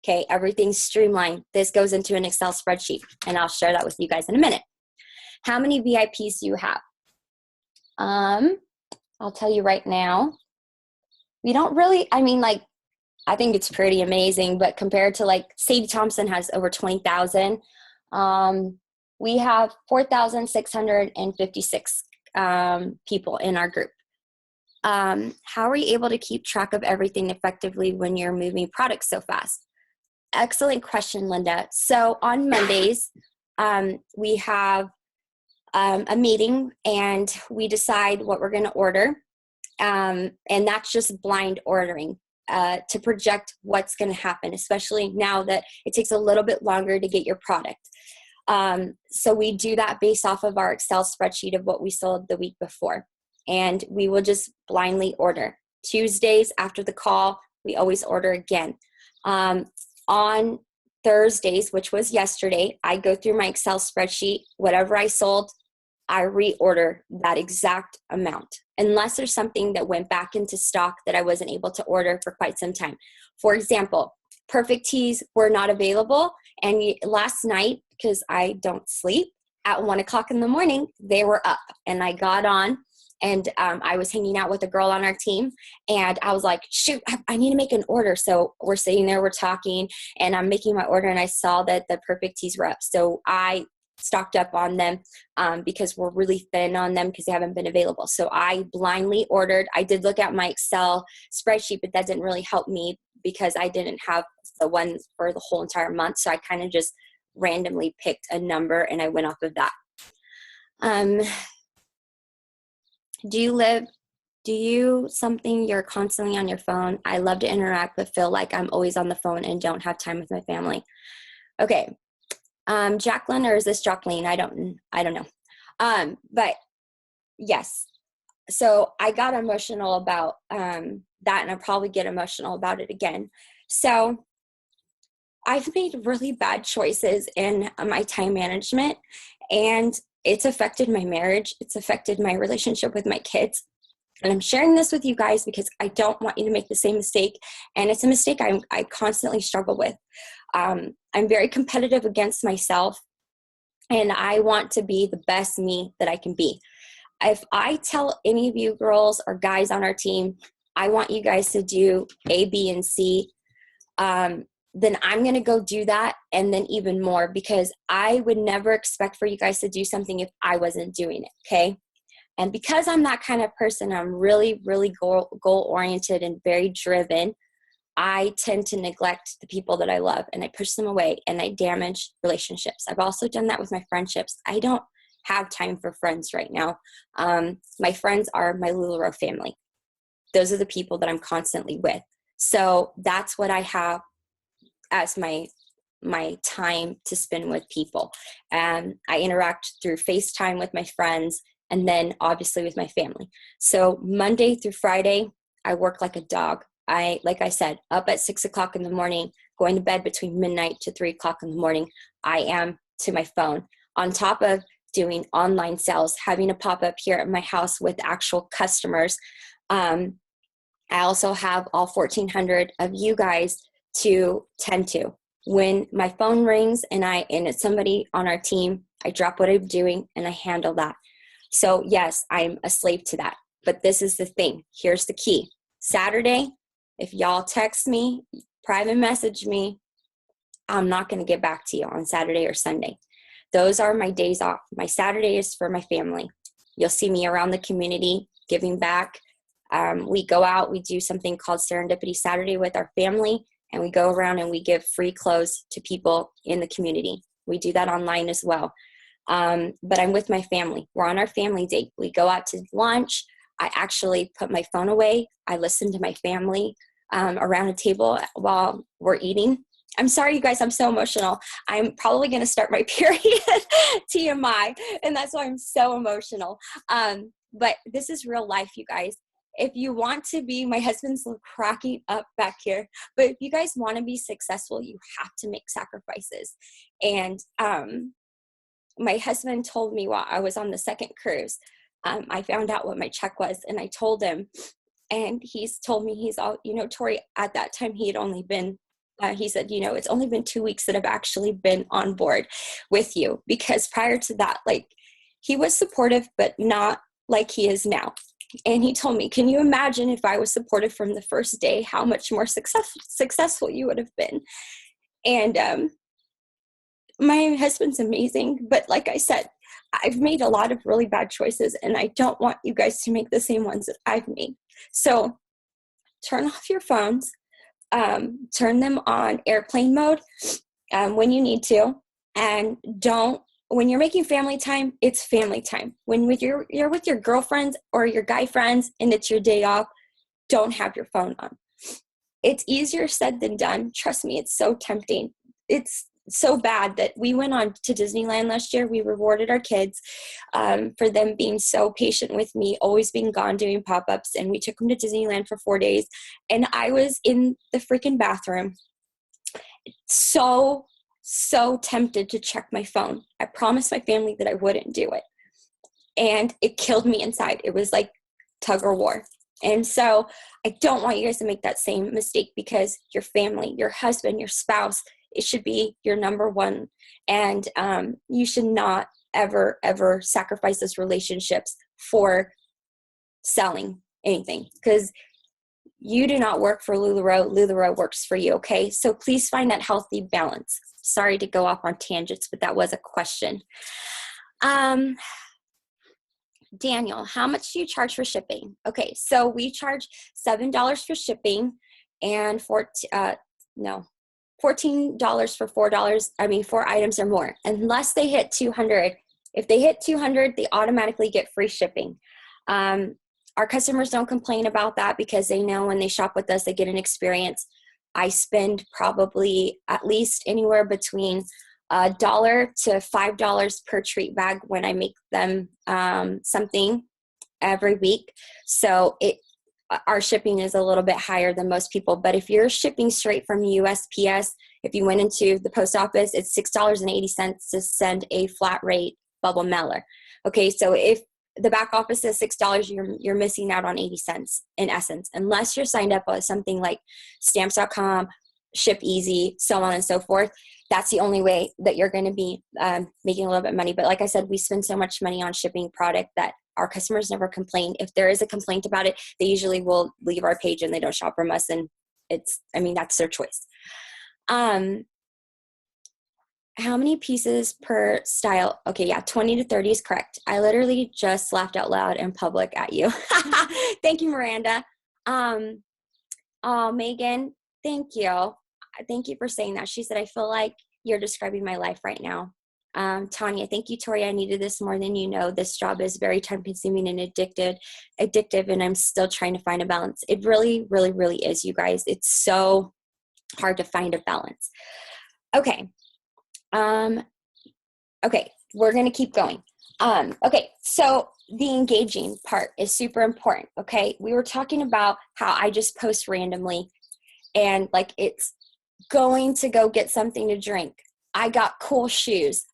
Okay, everything's streamlined. This goes into an Excel spreadsheet, and I'll share that with you guys in a minute. How many VIPs do you have? I'll tell you right now. We don't really, I think it's pretty amazing, but compared to Sadie Thompson has over 20,000. We have 4,656 people in our group. How are you able to keep track of everything effectively when you're moving products so fast? Excellent question, Linda. So on Mondays, we have a meeting and we decide what we're going to order. And that's just blind ordering to project what's going to happen, especially now that it takes a little bit longer to get your product. So we do that based off of our Excel spreadsheet of what we sold the week before. And we will just blindly order. Tuesdays after the call, we always order again. On Thursdays, which was yesterday, I go through my Excel spreadsheet. Whatever I sold, I reorder that exact amount, unless there's something that went back into stock that I wasn't able to order for quite some time. For example, Perfect Tees were not available. And last night, because I don't sleep, at 1 o'clock in the morning, they were up. And I got on and I was hanging out with a girl on our team. And I was like, shoot, I need to make an order. So we're sitting there, we're talking, and I'm making my order. And I saw that the Perfect Tees were up. So I stocked up on them because we're really thin on them because they haven't been available. So I blindly ordered. I did look at my Excel spreadsheet, but that didn't really help me because I didn't have the one for the whole entire month. So I kind of just randomly picked a number and I went off of that. Do you something you're constantly on your phone? I love to interact, but feel like I'm always on the phone and don't have time with my family. Okay. Jacqueline, or is this Jacqueline? I don't know. But yes. So I got emotional about that, and I'll probably get emotional about it again. So I've made really bad choices in my time management, and it's affected my marriage. It's affected my relationship with my kids. And I'm sharing this with you guys because I don't want you to make the same mistake. And it's a mistake I constantly struggle with. I'm very competitive against myself, and I want to be the best me that I can be. If I tell any of you girls or guys on our team, I want you guys to do A, B, and C, then I'm going to go do that, and then even more, because I would never expect for you guys to do something if I wasn't doing it, okay? And because I'm that kind of person, I'm really, really goal-oriented and very driven, I tend to neglect the people that I love, and I push them away, and I damage relationships. I've also done that with my friendships. I don't have time for friends right now. My friends are my LuLaRoe family. Those are the people that I'm constantly with. So that's what I have as my time to spend with people. I interact through FaceTime with my friends, and then obviously with my family. So Monday through Friday, I work like a dog. Like I said, up at 6 o'clock in the morning, going to bed between midnight to 3 o'clock in the morning, I am to my phone. On top of doing online sales, having a pop-up here at my house with actual customers, I also have all 1,400 of you guys to tend to. When my phone rings and it's somebody on our team, I drop what I'm doing and I handle that. So yes, I'm a slave to that. But this is the thing. Here's the key. Saturday, if y'all text me, private message me, I'm not going to get back to you on Saturday or Sunday. Those are my days off. My Saturday is for my family. You'll see me around the community giving back. We go out, we do something called Serendipity Saturday with our family, and we go around and we give free clothes to people in the community. We do that online as well. But I'm with my family. We're on our family date. We go out to lunch. I actually put my phone away. I listen to my family around a table while we're eating. I'm sorry, you guys, I'm so emotional. I'm probably going to start my period, TMI, and that's why I'm so emotional. But this is real life, you guys. If you want to be, my husband's cracking up back here, but if you guys want to be successful, you have to make sacrifices. And my husband told me while I was on the second cruise, I found out what my check was, and I told him, and he's told me, he's all, Tori, at that time he had only been, he said, it's only been 2 weeks that I've actually been on board with you, because prior to that, like, he was supportive, but not like he is now. And he told me, can you imagine if I was supportive from the first day, how much more successful you would have been? And my husband's amazing, but like I said, I've made a lot of really bad choices, and I don't want you guys to make the same ones that I've made. So turn off your phones, turn them on airplane mode when you need to, and when you're making family time, it's family time. When you're with your girlfriends or your guy friends and it's your day off, don't have your phone on. It's easier said than done. Trust me, it's so tempting. It's so bad that we went on to Disneyland last year. We rewarded our kids for them being so patient with me, always being gone doing pop-ups, and we took them to Disneyland for 4 days. And I was in the freaking bathroom, so tempted to check my phone. I promised my family that I wouldn't do it, and it killed me inside. It was like tug of war. And so I don't want you guys to make that same mistake, because your family, your husband, your spouse, it should be your number one. And you should not ever, ever sacrifice those relationships for selling anything, because you do not work for LuLaRoe. LuLaRoe works for you, okay? So please find that healthy balance. Sorry to go off on tangents, but that was a question. Daniel, how much do you charge for shipping? Okay, so we charge $7 for shipping and $14 for four items or more, unless they hit 200. If they hit 200, they automatically get free shipping. Our customers don't complain about that, because they know when they shop with us, they get an experience. I spend probably at least anywhere between $1 to $5 per treat bag when I make them something every week. So our shipping is a little bit higher than most people. But if you're shipping straight from USPS, if you went into the post office, it's $6.80 to send a flat rate bubble mailer. Okay, so if the back office says $6, you're missing out on 80 cents in essence, unless you're signed up with something like Stamps.com, Ship Easy, so on and so forth. That's the only way that you're going to be making a little bit of money. But like I said, we spend so much money on shipping product that our customers never complain. If there is a complaint about it, they usually will leave our page and they don't shop from us. And that's their choice. How many pieces per style? Okay, yeah, 20 to 30 is correct. I literally just laughed out loud in public at you. Thank you, Miranda. Oh, Megan, thank you. Thank you for saying that. She said, I feel like you're describing my life right now. Tanya, thank you, Tori. I needed this more than you know. This job is very time consuming and addictive, and I'm still trying to find a balance. It really, really, really is, you guys. It's so hard to find a balance. Okay. Okay, we're going to keep going. Okay, so the engaging part is super important. Okay, we were talking about how I just post randomly, and like it's going to go get something to drink. I got cool shoes.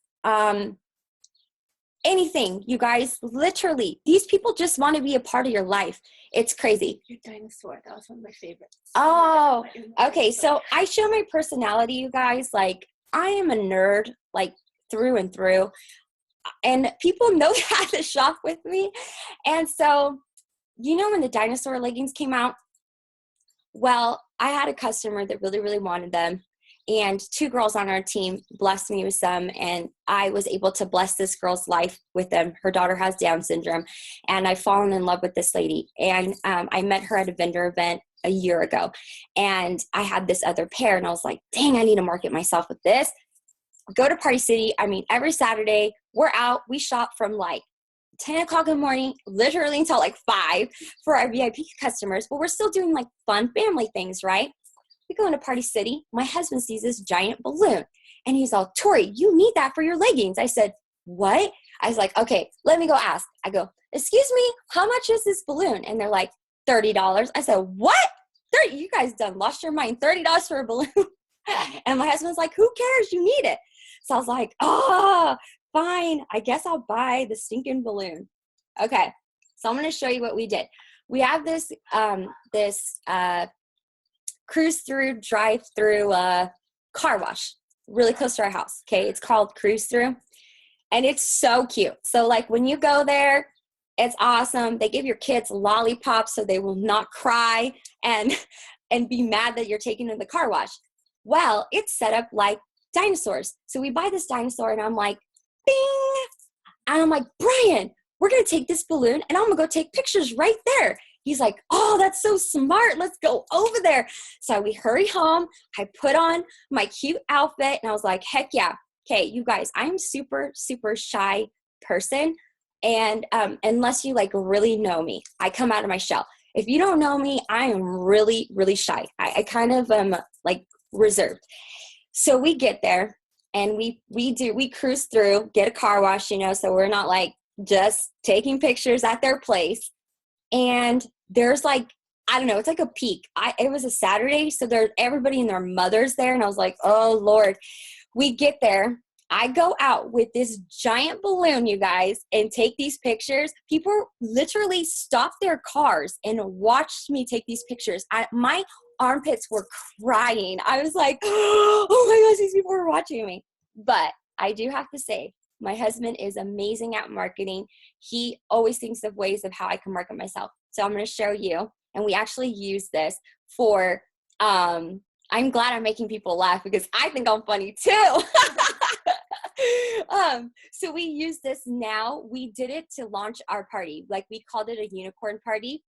anything, you guys. Literally, these people just want to be a part of your life. It's crazy. Your dinosaur, that was one of my favorites. Oh, okay. So I show my personality, you guys. Like, I am a nerd, like, through and through. And people know that to shop with me. And so, when the dinosaur leggings came out, well, I had a customer that really, really wanted them. And 2 girls on our team blessed me with some, and I was able to bless this girl's life with them. Her daughter has Down syndrome, and I've fallen in love with this lady. And I met her at a vendor event a year ago, and I had this other pair, and I was like, dang, I need to market myself with this. Go to Party City. I mean, every Saturday, we're out. We shop from like 10 o'clock in the morning, literally until like 5 for our VIP customers, but we're still doing like fun family things, right? We go into Party City. My husband sees this giant balloon, and he's all, Tori, you need that for your leggings. I said, what? I was like, okay, let me go ask. I go, excuse me, how much is this balloon? And they're like, $30. I said, what? 30? You guys done lost your mind. $30 for a balloon. And my husband's like, who cares? You need it. So I was like, oh, fine. I guess I'll buy the stinking balloon. Okay. So I'm going to show you what we did. We have this, cruise through, drive through car wash really close to our house. Okay. It's called Cruise Through, and it's so cute. So like when you go there, it's awesome. They give your kids lollipops so they will not cry and be mad that you're taking them to the car wash. Well, it's set up like dinosaurs. So we buy this dinosaur, and I'm like, bing. And I'm like, Brian, we're going to take this balloon, and I'm going to go take pictures right there. He's like, oh, that's so smart. Let's go over there. So we hurry home. I put on my cute outfit, and I was like, heck yeah. Okay, you guys, I'm super, super shy person. And unless you like really know me, I come out of my shell. If you don't know me, I am really, really shy. I kind of am like reserved. So we get there, and we cruise through, get a car wash, so we're not like just taking pictures at their place. And there's like, I don't know, it's like a peak. It was a Saturday, so there's everybody and their mothers there. And I was like, oh Lord. We get there. I go out with this giant balloon, you guys, and take these pictures. People literally stopped their cars and watched me take these pictures. My armpits were crying. I was like, oh my gosh, these people were watching me. But I do have to say, my husband is amazing at marketing. He always thinks of ways of how I can market myself. So I'm going to show you. And we actually use this for, I'm glad I'm making people laugh because I think I'm funny too. So we use this now. We did it to launch our party. Like we called it a unicorn party.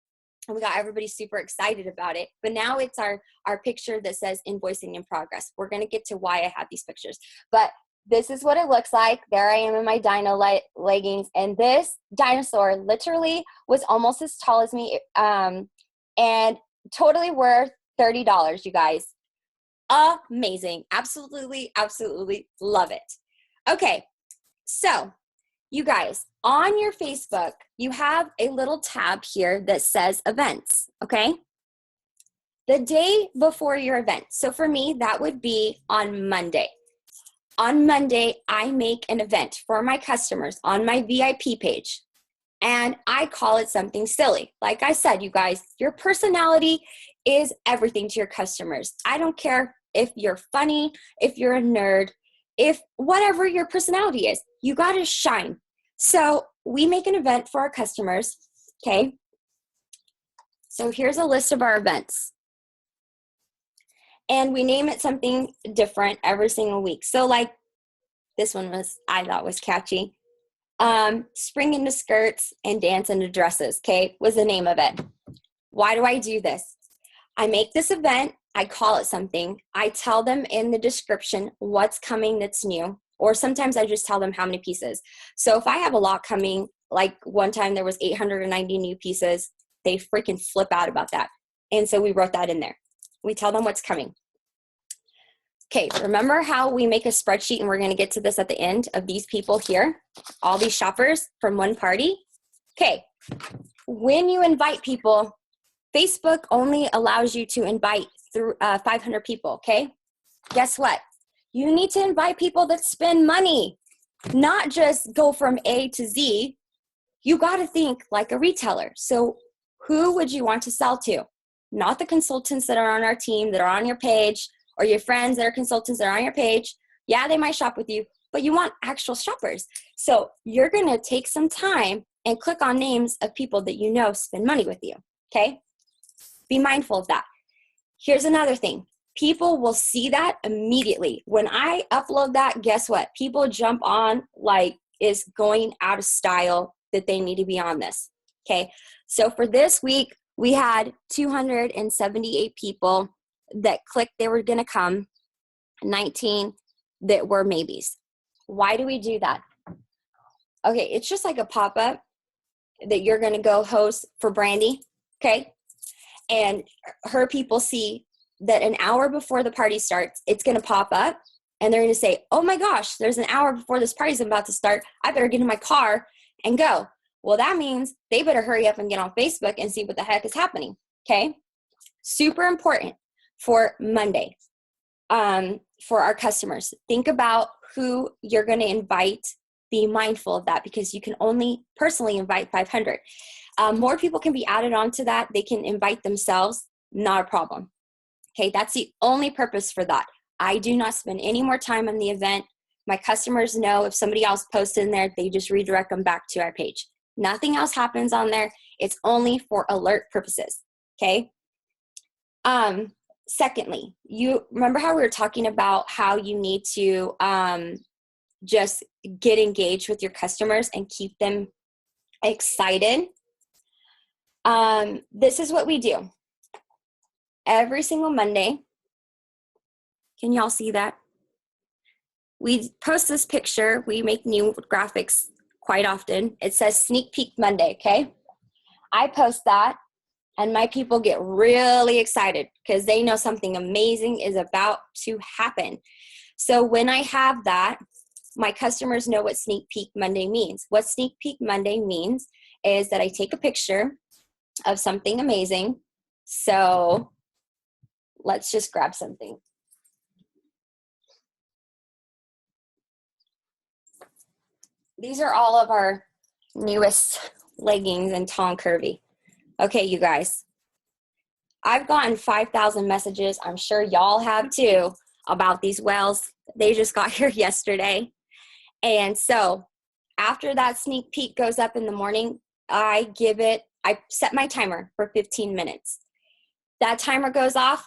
And we got everybody super excited about it. But now it's our picture that says invoicing in progress. We're going to get to why I have these pictures. But this is what it looks like. There I am in my dino leggings. And this dinosaur literally was almost as tall as me. And totally worth $30, you guys. Amazing. Absolutely, absolutely love it. Okay. So you guys, on your Facebook, you have a little tab here that says events, okay? The day before your event. So for me, that would be on Monday. On Monday, I make an event for my customers on my VIP page, and I call it something silly. Like I said, you guys, your personality is everything to your customers. I don't care if you're funny, if you're a nerd, if whatever your personality is, you got to shine. So we make an event for our customers, okay? So here's a list of our events. And we name it something different every single week. So like this one I thought was catchy. Spring into skirts and dance into dresses, okay, was the name of it. Why do I do this? I make this event, I call it something. I tell them in the description what's coming that's new. Or sometimes I just tell them how many pieces. So if I have a lot coming, like one time there was 890 new pieces, they freaking flip out about that. And so we wrote that in there. We tell them what's coming. Okay, remember how we make a spreadsheet, and we're going to get to this at the end, of these people here, all these shoppers from one party? Okay, when you invite people, Facebook only allows you to invite through 500 people, okay? Guess what? You need to invite people that spend money. not just go from A to Z. You got to think like a retailer. So who would you want to sell to? Not the consultants that are on our team, that are on your page, or your friends that are consultants that are on your page. Yeah, they might shop with you, but you want actual shoppers. So you're going to take some time and click on names of people that you know spend money with you, okay? Be mindful of that. Here's another thing. People will see that immediately. When I upload that, guess what? People jump on like is going out of style that they need to be on this, okay? So for this week, we had 278 people that clicked they were going to come, 19 that were maybes. Why do we do that? Okay, it's just like a pop-up that you're going to go host for Brandy, okay? And her people see that an hour before the party starts, it's going to pop up, and they're going to say, oh my gosh, there's an hour before this party's about to start. I better get in my car and go. Well, that means they better hurry up and get on Facebook and see what the heck is happening, okay? Super important for Monday, for our customers. Think about who you're going to invite. Be mindful of that because you can only personally invite 500. More people can be added onto that. They can invite themselves, not a problem. Okay, that's the only purpose for that. I do not spend any more time on the event. My customers know if somebody else posted in there, they just redirect them back to our page. Nothing else happens on there. It's only for alert purposes, okay? Secondly, you remember how we were talking about how you need to just get engaged with your customers and keep them excited? This is what we do. Every single Monday, can y'all see that? We post this picture. We make new graphics quite often. It says Sneak Peek Monday, okay? I post that, and my people get really excited because they know something amazing is about to happen. So when I have that, my customers know what Sneak Peek Monday means. What Sneak Peek Monday means is that I take a picture of something amazing. So let's just grab something. These are all of our newest leggings in tall and curvy. Okay, you guys. I've gotten 5,000 messages. I'm sure y'all have too about these wells. They just got here yesterday. And so after that sneak peek goes up in the morning, I set my timer for 15 minutes. That timer goes off.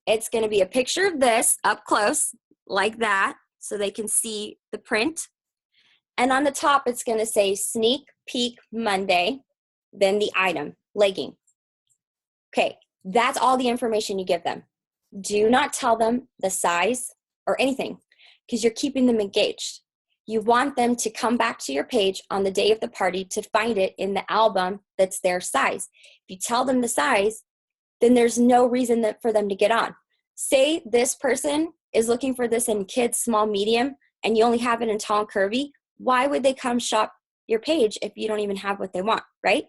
It's going to be a picture of this up close like that so they can see the print. And on the top, it's going to say Sneak Peek Monday, then the item, legging. Okay, that's all the information you give them. Do not tell them the size or anything because you're keeping them engaged. You want them to come back to your page on the day of the party to find it in the album that's their size. If you tell them the size, then there's no reason for them to get on. Say this person is looking for this in kids, small, medium, and you only have it in tall and curvy. Why would they come shop your page if you don't even have what they want, right?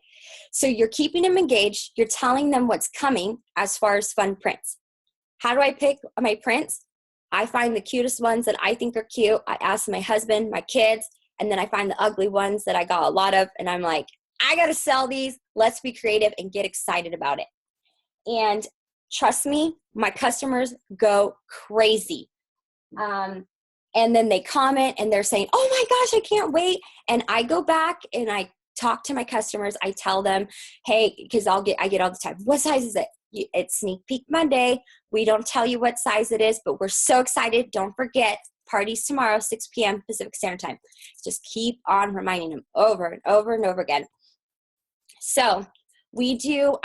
So you're keeping them engaged. You're telling them what's coming as far as fun prints. How do I pick my prints? I find the cutest ones that I think are cute. I ask my husband, my kids, and then I find the ugly ones that I got a lot of, and I'm like, I got to sell these. Let's be creative and get excited about it. And trust me, my customers go crazy. And then they comment and they're saying, oh my gosh, I can't wait. And I go back and I talk to my customers. I tell them, hey, because I get all the time, what size is it? It's Sneak Peek Monday. We don't tell you what size it is, but we're so excited. Don't forget, party's tomorrow, 6 p.m. Pacific Standard Time. Just keep on reminding them over and over and over again. So we do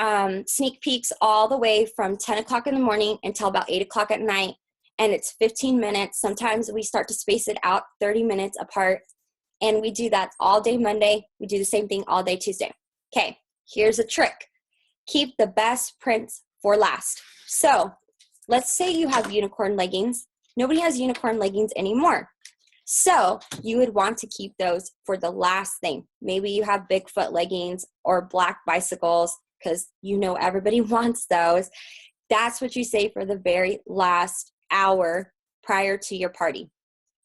sneak peeks all the way from 10 o'clock in the morning until about 8 o'clock at night. And it's 15 minutes. Sometimes we start to space it out 30 minutes apart. And we do that all day Monday. We do the same thing all day Tuesday. Okay, here's a trick. Keep the best prints for last. So let's say you have unicorn leggings. Nobody has unicorn leggings anymore. So you would want to keep those for the last thing. Maybe you have Bigfoot leggings or black bicycles because you know everybody wants those. That's what you say for the very last hour prior to your party.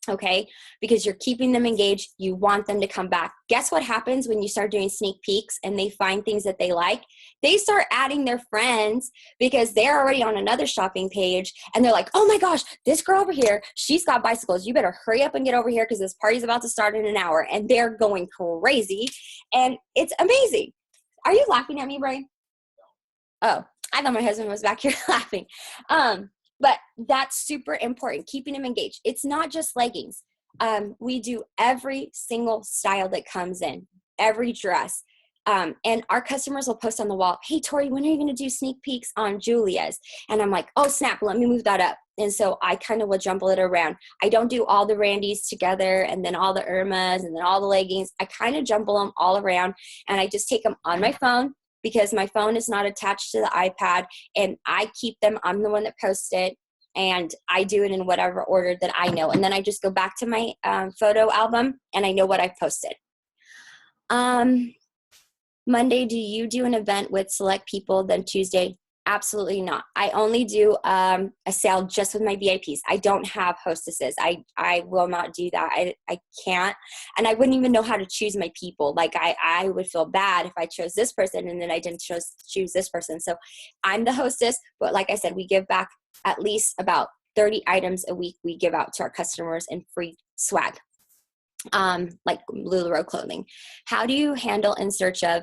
okay? Because you're keeping them engaged. You want them to come back. Guess what happens when you start doing sneak peeks and they find things that they like? They start adding their friends because they're already on another shopping page and they're like, oh my gosh, this girl over here, she's got bicycles. You better hurry up and get over here because this party's about to start in an hour. And they're going crazy and it's amazing. Are you laughing at me, Brian? Oh, I thought my husband was back here laughing. But that's super important, keeping them engaged. It's not just leggings. We do every single style that comes in, every dress. And our customers will post on the wall, hey, Tori, when are you going to do sneak peeks on Julia's? And I'm like, oh, snap, let me move that up. And so I kind of will jumble it around. I don't do all the Randys together and then all the Irmas and then all the leggings. I kind of jumble them all around, and I just take them on my phone, because my phone is not attached to the iPad, and I keep them. I'm the one that posts it, and I do it in whatever order that I know. And then I just go back to my photo album, and I know what I've posted. Monday, do you do an event with select people? Then Tuesday? Absolutely not. I only do a sale just with my VIPs. I don't have hostesses. I will not do that. I can't. And I wouldn't even know how to choose my people. Like I would feel bad if I chose this person and then I didn't choose this person. So I'm the hostess, but like I said, we give back at least about 30 items a week we give out to our customers in free swag, like LuLaRoe clothing. How do you handle in search of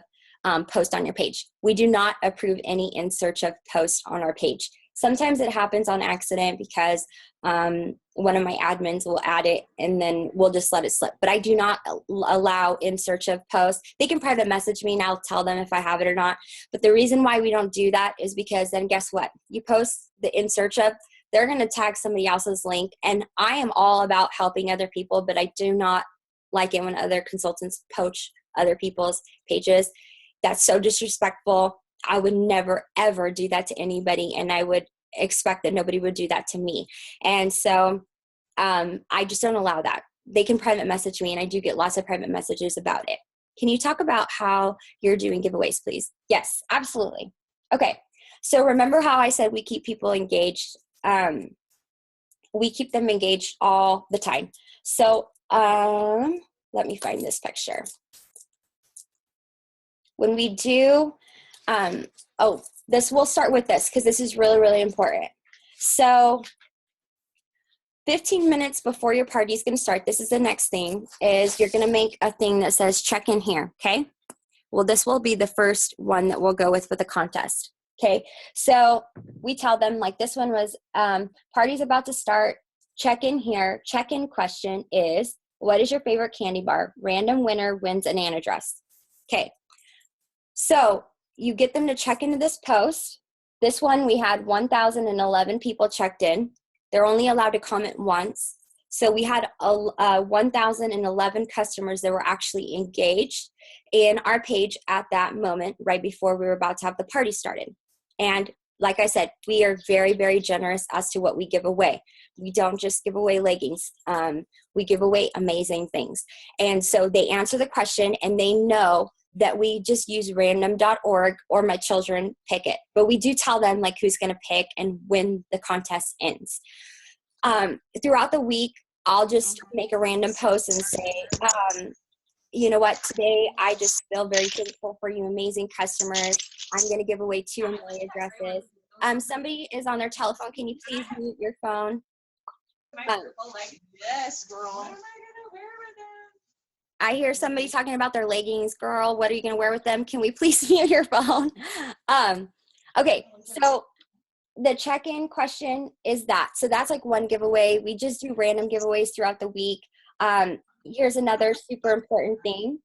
post on your page? We do not approve any in search of post on our page. Sometimes it happens on accident because one of my admins will add it and then we'll just let it slip. But I do not allow in search of post. They can private message me and I'll tell them if I have it or not. But the reason why we don't do that is because then guess what? You post the in search of, they're going to tag somebody else's link. And I am all about helping other people, but I do not like it when other consultants poach other people's pages. That's so disrespectful. I would never, ever do that to anybody. And I would expect that nobody would do that to me. And so I just don't allow that. They can private message me, and I do get lots of private messages about it. Can you talk about how you're doing giveaways, please? Yes, absolutely. Okay. So remember how I said we keep people engaged? We keep them engaged all the time. So let me find this picture. When we do, we'll start with this because this is really, really important. So 15 minutes before your party is going to start, this is the next thing, is you're going to make a thing that says check in here, okay? Well, this will be the first one that we'll go with the contest, okay? So we tell them, like this one was, party's about to start, check in here. Check-in question is, what is your favorite candy bar? Random winner wins an Anna dress. Okay. So you get them to check into this post. This one, we had 1,011 people checked in. They're only allowed to comment once. So we had 1,011 customers that were actually engaged in our page at that moment, right before we were about to have the party started. And like I said, we are very, very generous as to what we give away. We don't just give away leggings. We give away amazing things. And so they answer the question and they know that we just use random.org or my children pick it. But we do tell them like who's going to pick and when the contest ends. Throughout the week, I'll just make a random post and say, you know what, today I just feel very thankful for you amazing customers. I'm going to give away 2 Amelia dresses. Somebody is on their telephone. Can you please mute your phone? Yes, girl. I hear somebody talking about their leggings. Girl, what are you going to wear with them? Can we please mute your phone? Okay, so the check-in question is that. So that's like one giveaway. We just do random giveaways throughout the week. Here's another super important thing.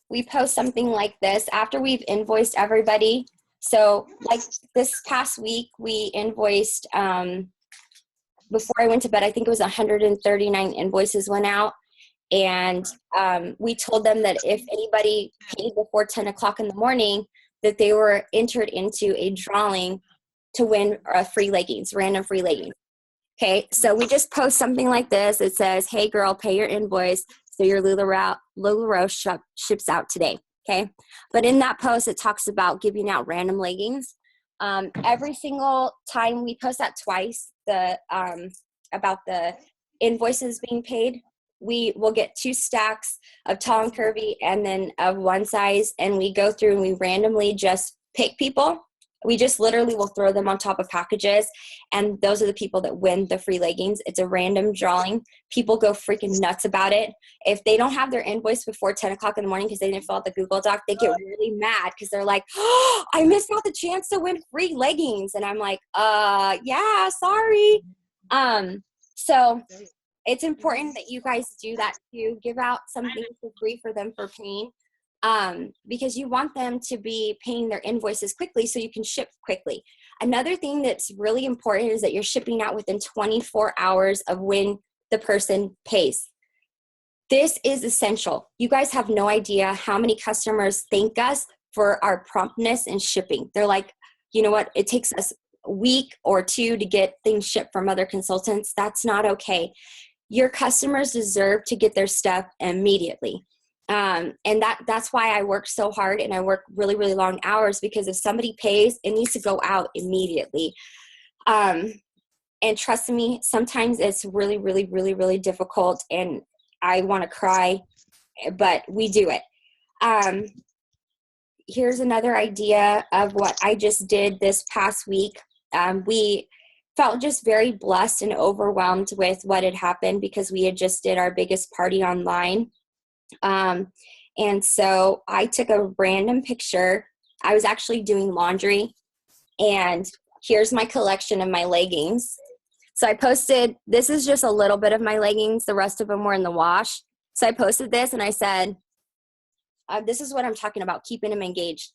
We post something like this after we've invoiced everybody. So like this past week, we invoiced, before I went to bed, I think it was 139 invoices went out. And we told them that if anybody paid before 10 o'clock in the morning, that they were entered into a drawing to win free leggings, random free leggings. Okay, so we just post something like this. It says, hey girl, pay your invoice so your LuLaRoe ships out today. Okay, but in that post, it talks about giving out random leggings. Every single time we post that twice, the about the invoices being paid, we will get 2 stacks of tall and curvy and then of one size, and we go through and we randomly just pick people. We just literally will throw them on top of packages, and those are the people that win the free leggings. It's a random drawing. People go freaking nuts about it. If they don't have their invoice before 10 o'clock in the morning because they didn't fill out the Google Doc, they get really mad because they're like, oh, I missed out the chance to win free leggings. And I'm like, yeah, sorry. So it's important that you guys do that too. Give out something for free for them for paying. Because you want them to be paying their invoices quickly so you can ship quickly. Another thing that's really important is that you're shipping out within 24 hours of when the person pays. This is essential. You guys have no idea how many customers thank us for our promptness in shipping. They're like, you know what, it takes us a week or 2 to get things shipped from other consultants. That's not okay. Your customers deserve to get their stuff immediately. And that's why I work so hard and I work really, really long hours, because if somebody pays, it needs to go out immediately. And trust me, sometimes it's really, really, really, really difficult and I want to cry, but we do it. Here's another idea of what I just did this past week. We felt just very blessed and overwhelmed with what had happened because we had just did our biggest party online. And so I took a random picture. I was actually doing laundry, and here's my collection of my leggings. So I posted, this is just a little bit of my leggings. The rest of them were in the wash. So I posted this and I said, this is what I'm talking about, keeping them engaged.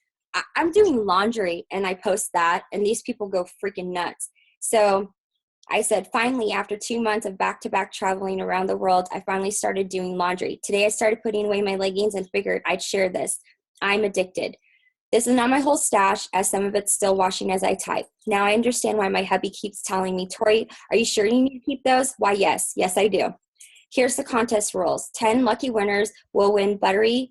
I'm doing laundry, and I post that, and these people go freaking nuts. So I said, finally, after 2 months of back-to-back traveling around the world, I finally started doing laundry. Today, I started putting away my leggings and figured I'd share this. I'm addicted. This is not my whole stash, as some of it's still washing as I type. Now I understand why my hubby keeps telling me, Tori, are you sure you need to keep those? Why, yes. Yes, I do. Here's the contest rules. 10 lucky winners will win buttery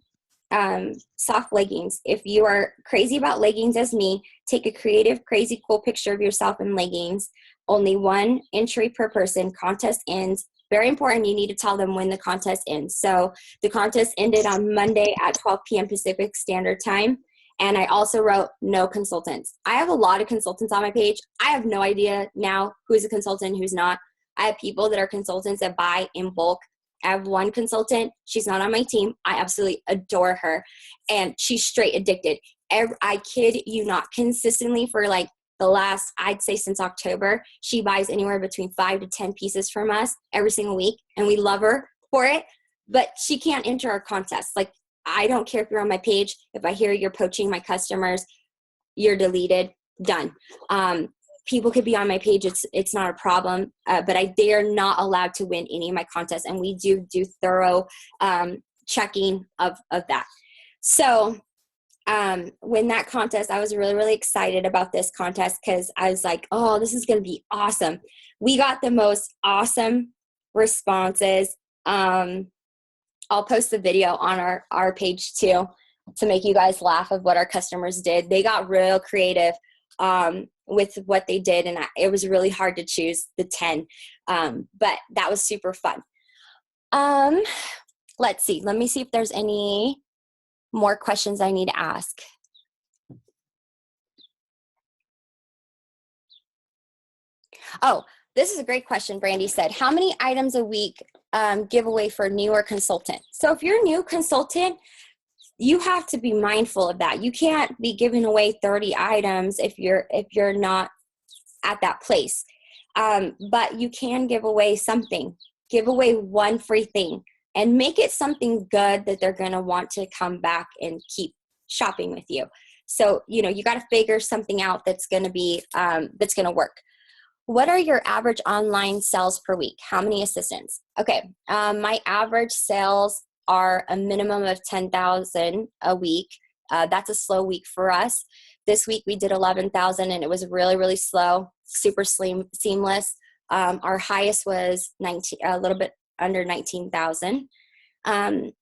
soft leggings. If you are crazy about leggings as me, take a creative, crazy, cool picture of yourself in leggings. Only 1 entry per person. Contest ends. Very important. You need to tell them when the contest ends. So the contest ended on Monday at 12 p.m. Pacific Standard Time. And I also wrote no consultants. I have a lot of consultants on my page. I have no idea now who's a consultant, who's not. I have people that are consultants that buy in bulk. I have one consultant. She's not on my team. I absolutely adore her. And she's straight addicted. I kid you not, consistently for like the last, I'd say since October, she buys anywhere between 5 to 10 pieces from us every single week. And we love her for it. But she can't enter our contest. Like, I don't care if you're on my page. If I hear you're poaching my customers, you're deleted. Done. People could be on my page. It's not a problem. But they're not allowed to win any of my contests. And we do thorough checking of that. So when that contest, I was really, really excited about this contest because I was like, oh, this is going to be awesome. We got the most awesome responses. I'll post the video on our page too to make you guys laugh of what our customers did. They got real creative with what they did, and it was really hard to choose the 10, but that was super fun. Let's see. Let me see if there's any more questions I need to ask. Oh, this is a great question. Brandy said, how many items a week giveaway for newer consultant? So if you're a new consultant, you have to be mindful of that. You can't be giving away 30 items if you're not at that place. But you can give away something. Give away one free thing and make it something good that they're going to want to come back and keep shopping with you. So, you got to figure something out that's going to be, that's going to work. What are your average online sales per week? How many assistants? Okay. My average sales are a minimum of 10,000 a week. That's a slow week for us. This week we did 11,000 and it was really, really slow, super seamless. Our highest was a little bit under 19,000. And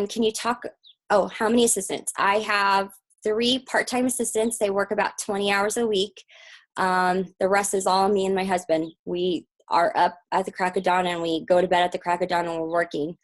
can you talk, how many assistants? I have 3 part-time assistants. They work about 20 hours a week. The rest is all me and my husband. We are up at the crack of dawn and we go to bed at the crack of dawn and we're working.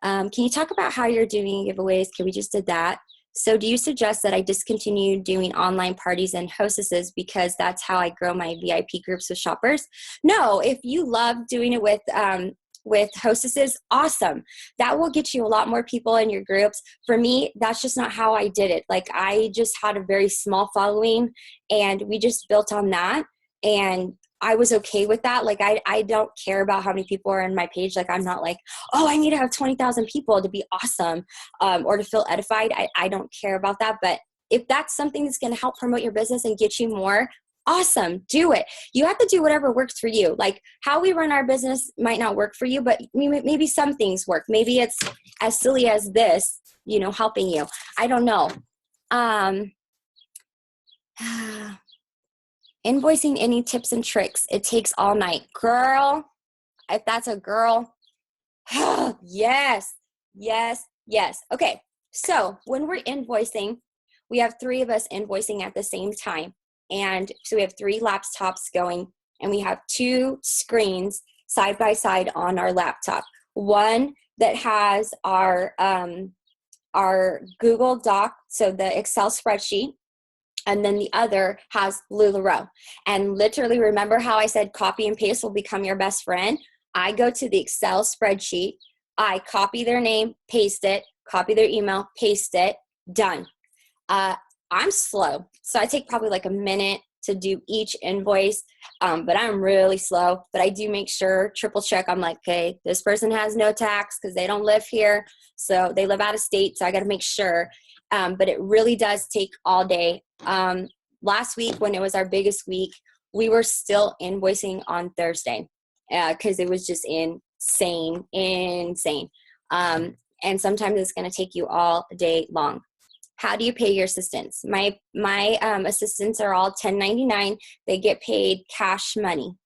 Can you talk about how you're doing giveaways? Okay, we just did that. So do you suggest that I discontinue doing online parties and hostesses because that's how I grow my VIP groups with shoppers? No, if you love doing it with hostesses, awesome. That will get you a lot more people in your groups. For me, that's just not how I did it. Like, I just had a very small following and we just built on that. And I was okay with that. Like, I don't care about how many people are on my page. Like, I'm not like, oh, I need to have 20,000 people to be awesome, or to feel edified. I don't care about that. But if that's something that's going to help promote your business and get you more, awesome, do it. You have to do whatever works for you. Like, how we run our business might not work for you, but maybe some things work. Maybe it's as silly as this, helping you. I don't know. Invoicing, any tips and tricks? It takes all night. Girl, if that's a girl, yes. Okay, so when we're invoicing, we have 3 of us invoicing at the same time. And so we have 3 laptops going, and we have 2 screens side by side on our laptop. One that has our Google Doc, so the Excel spreadsheet, and then the other has LuLaRoe. And literally, remember how I said copy and paste will become your best friend? I go to the Excel spreadsheet, I copy their name, paste it, copy their email, paste it, done. I'm slow, so I take probably like a minute to do each invoice, but I'm really slow. But I do make sure, triple check. I'm like, okay, this person has no tax because they don't live here, so they live out of state, so I got to make sure. But it really does take all day. Last week, when it was our biggest week, we were still invoicing on Thursday because it was just insane. And sometimes it's going to take you all day long. How do you pay your assistants? My assistants are all 1099. They get paid cash money.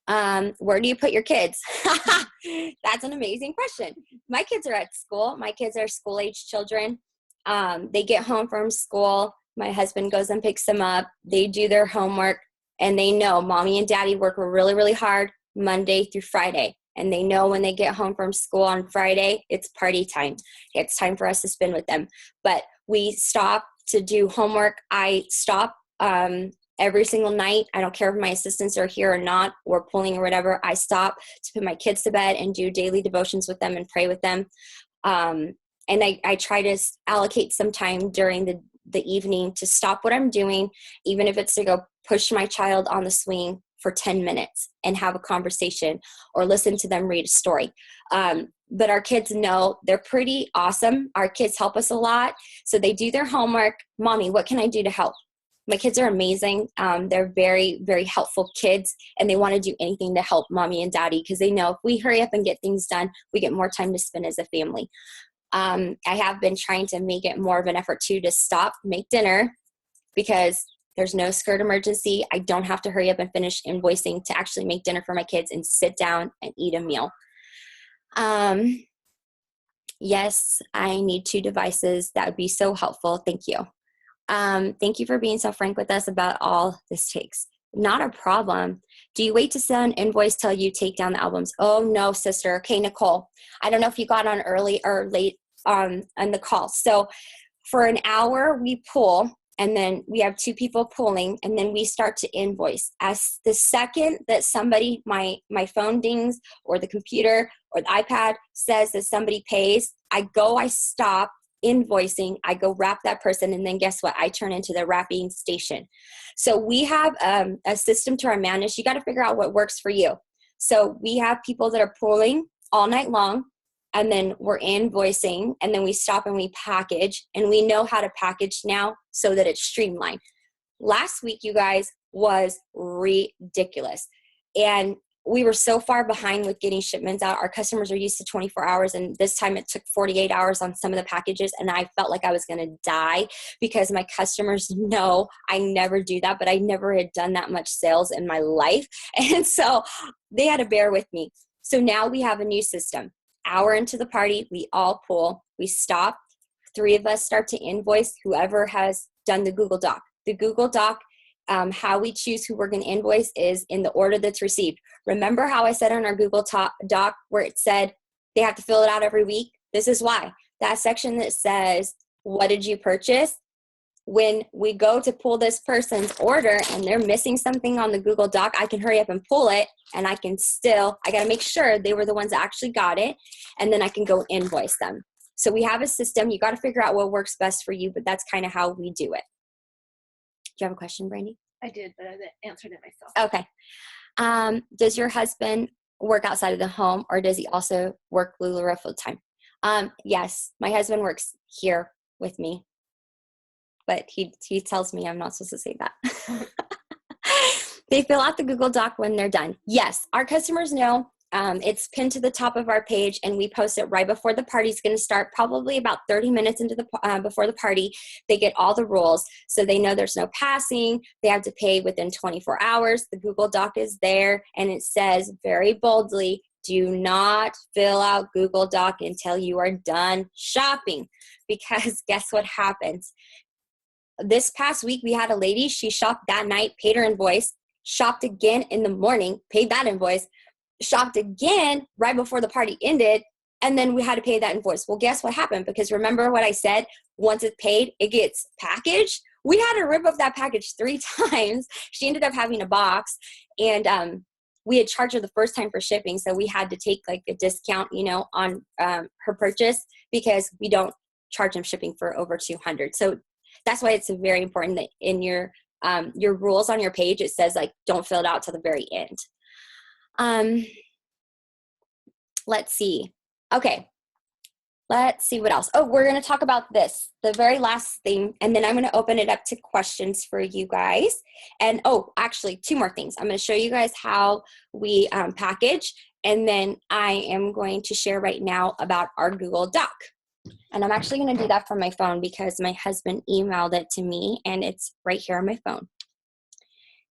Where do you put your kids? That's an amazing question. My kids are at school. My kids are school-age children. They get home from school. My husband goes and picks them up. They do their homework, and they know mommy and daddy work really, really hard Monday through Friday. And they know when they get home from school on Friday, it's party time. It's time for us to spend with them. But we stop to do homework. I stop every single night. I don't care if my assistants are here or not, or pulling or whatever. I stop to put my kids to bed and do daily devotions with them and pray with them. And I try to allocate some time during the evening to stop what I'm doing, even if it's to go push my child on the swing for 10 minutes and have a conversation or listen to them read a story. But our kids know they're pretty awesome. Our kids help us a lot. So they do their homework. Mommy, what can I do to help? My kids are amazing. They're very, very helpful kids, and they want to do anything to help mommy and daddy because they know if we hurry up and get things done, we get more time to spend as a family. I have been trying to make it more of an effort to stop, make dinner, because there's no skirt emergency. I don't have to hurry up and finish invoicing to actually make dinner for my kids and sit down and eat a meal. Yes, I need 2 devices. That would be so helpful. Thank you. Thank you for being so frank with us about all this takes. Not a problem. Do you wait to send an invoice till you take down the albums? Oh, no, sister. Okay, Nicole. I don't know if you got on early or late on the call. So for an hour, we pull, and then we have 2 people pulling, and then we start to invoice. As the second that somebody, my phone dings, or the computer or the iPad says that somebody pays, I stop invoicing, I go wrap that person, and then guess what? I turn into the wrapping station. So we have a system to our madness. You got to figure out what works for you. So we have people that are pulling all night long, and then we're invoicing, and then we stop and we package, and we know how to package now so that it's streamlined. Last week, you guys, was ridiculous. And we were so far behind with getting shipments out. Our customers are used to 24 hours, and this time it took 48 hours on some of the packages, and I felt like I was going to die because my customers know I never do that, but I never had done that much sales in my life. And so they had to bear with me. So now we have a new system. Hour into the party, we all pull, we stop, 3 of us start to invoice whoever has done the Google Doc. The Google Doc how we choose who we're going to invoice is in the order that's received. Remember how I said on our Google Doc where it said they have to fill it out every week? This is why. That section that says, what did you purchase? When we go to pull this person's order and they're missing something on the Google Doc, I can hurry up and pull it, and I got to make sure they were the ones that actually got it, and then I can go invoice them. So we have a system. You got to figure out what works best for you, but that's kind of how we do it. Do you have a question, Brandy? I did, but I answered it myself. Okay. Does your husband work outside of the home, or does he also work LuLaRoe full time? Yes, my husband works here with me, but he tells me I'm not supposed to say that. They fill out the Google Doc when they're done. Yes, our customers know. It's pinned to the top of our page, and we post it right before the party's going to start, probably about 30 minutes into before the party. They get all the rules, so they know there's no passing. They have to pay within 24 hours. The Google Doc is there, and it says very boldly, do not fill out Google Doc until you are done shopping, because guess what happens? This past week, we had a lady, she shopped that night, paid her invoice, shopped again in the morning, paid that invoice, shopped again right before the party ended, and then we had to pay that invoice. Well, guess what happened? Because remember what I said, once it's paid, it gets packaged. We had to rip up that package 3 times. She ended up having a box, and we had charged her the first time for shipping, so we had to take like a discount, on her purchase, because we don't charge them shipping for over $200. So that's why it's very important that in your rules on your page, it says like, don't fill it out till the very end. Let's see. Okay. Let's see what else. Oh, we're going to talk about this, the very last thing, and then I'm going to open it up to questions for you guys. And actually 2 more things. I'm going to show you guys how we package, and then I am going to share right now about our Google Doc. And I'm actually going to do that from my phone because my husband emailed it to me, and it's right here on my phone.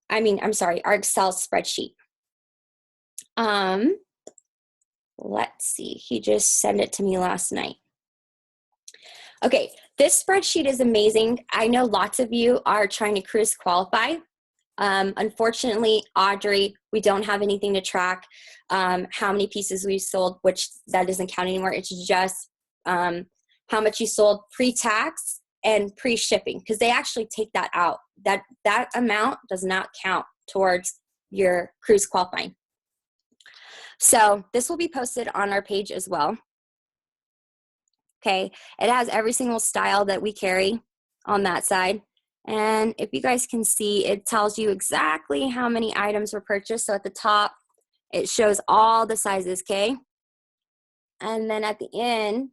I'm sorry, our Excel spreadsheet. Let's see. He just sent it to me last night. Okay, this spreadsheet is amazing. I know lots of you are trying to cruise qualify. Unfortunately, Audrey, we don't have anything to track how many pieces we've sold, which that doesn't count anymore. It's just how much you sold pre-tax and pre-shipping, because they actually take that out. That amount does not count towards your cruise qualifying. So this will be posted on our page as well. Okay, it has every single style that we carry on that side. And if you guys can see, it tells you exactly how many items were purchased. So at the top, it shows all the sizes, okay? And then at the end,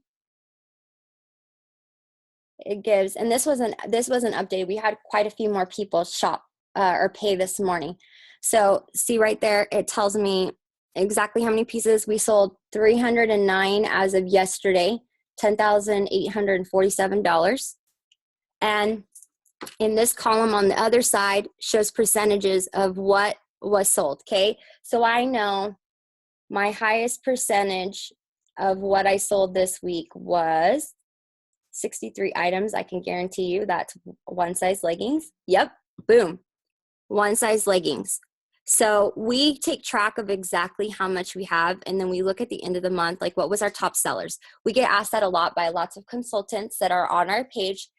it gives, and this wasn't updated. We had quite a few more people shop or pay this morning. So see right there, it tells me exactly how many pieces we sold. 309 as of yesterday, $10,847. And in this column on the other side shows percentages of what was sold, okay? So I know my highest percentage of what I sold this week was 63 items. I can guarantee you that's one size leggings. Yep, boom, one size leggings. So we take track of exactly how much we have, and then we look at the end of the month, like what was our top sellers. We get asked that a lot by lots of consultants that are on our page,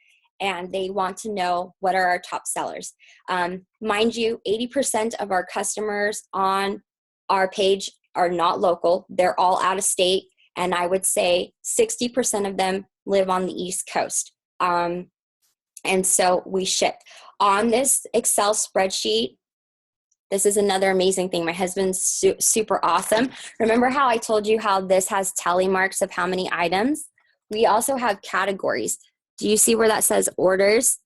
and they want to know what are our top sellers. Mind you, 80% of our customers on our page are not local. They're all out of state, and I would say 60% of them live on the East Coast. And so we ship. On this Excel spreadsheet, this is another amazing thing. My husband's super awesome. Remember how I told you how this has tally marks of how many items? We also have categories. Do you see where that says orders?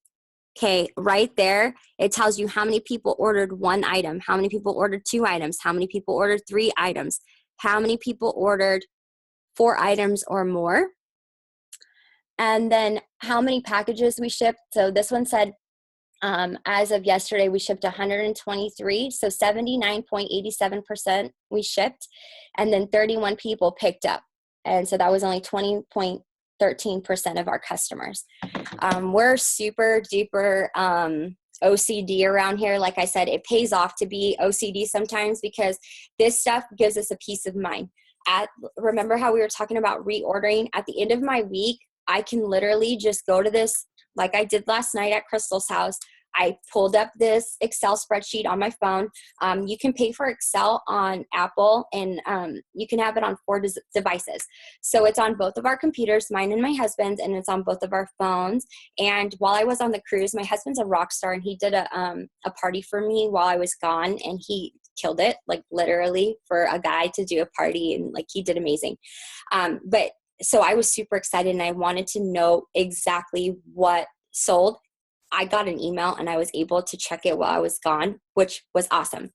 Okay, right there, it tells you how many people ordered 1 item, how many people ordered 2 items, how many people ordered 3 items, how many people ordered 4 items or more, and then how many packages we shipped. So this one said, as of yesterday, we shipped 123, so 79.87% we shipped, and then 31 people picked up. And so that was only 20.13% of our customers. We're super duper OCD around here. Like I said, it pays off to be OCD sometimes because this stuff gives us a peace of mind. Remember how we were talking about reordering? At the end of my week, I can literally just go to this, like I did last night at Crystal's house. I pulled up this Excel spreadsheet on my phone. You can pay for Excel on Apple, and you can have it on 4 devices. So it's on both of our computers, mine and my husband's, and it's on both of our phones. And while I was on the cruise, my husband's a rock star, and he did a party for me while I was gone, and he killed it, like literally for a guy to do a party, and like he did amazing. But so I was super excited, and I wanted to know exactly what sold. I got an email and I was able to check it while I was gone, which was awesome.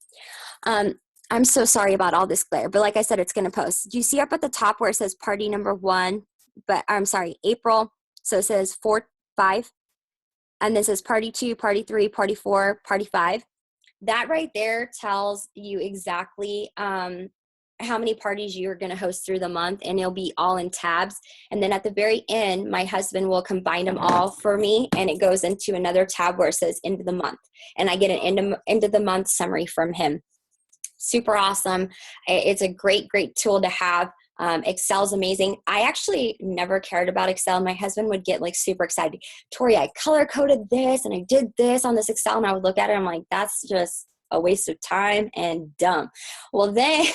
I'm so sorry about all this glare, but like I said, it's going to post. Do you see up at the top where it says party number 1, but I'm sorry, April. So it says 4, 5, and then it says party 2, party 3, party 4, party 5. That right there tells you exactly how many parties you're going to host through the month, and it'll be all in tabs. And then at the very end, my husband will combine them all for me, and it goes into another tab where it says end of the month, and I get an end of the month summary from him. Super awesome. It's a great tool to have. Excel's amazing. I actually never cared about Excel. My husband would get like super excited. Tori, I color coded this and I did this on this Excel, and I would look at it and I'm like, that's just a waste of time and dumb. Well, then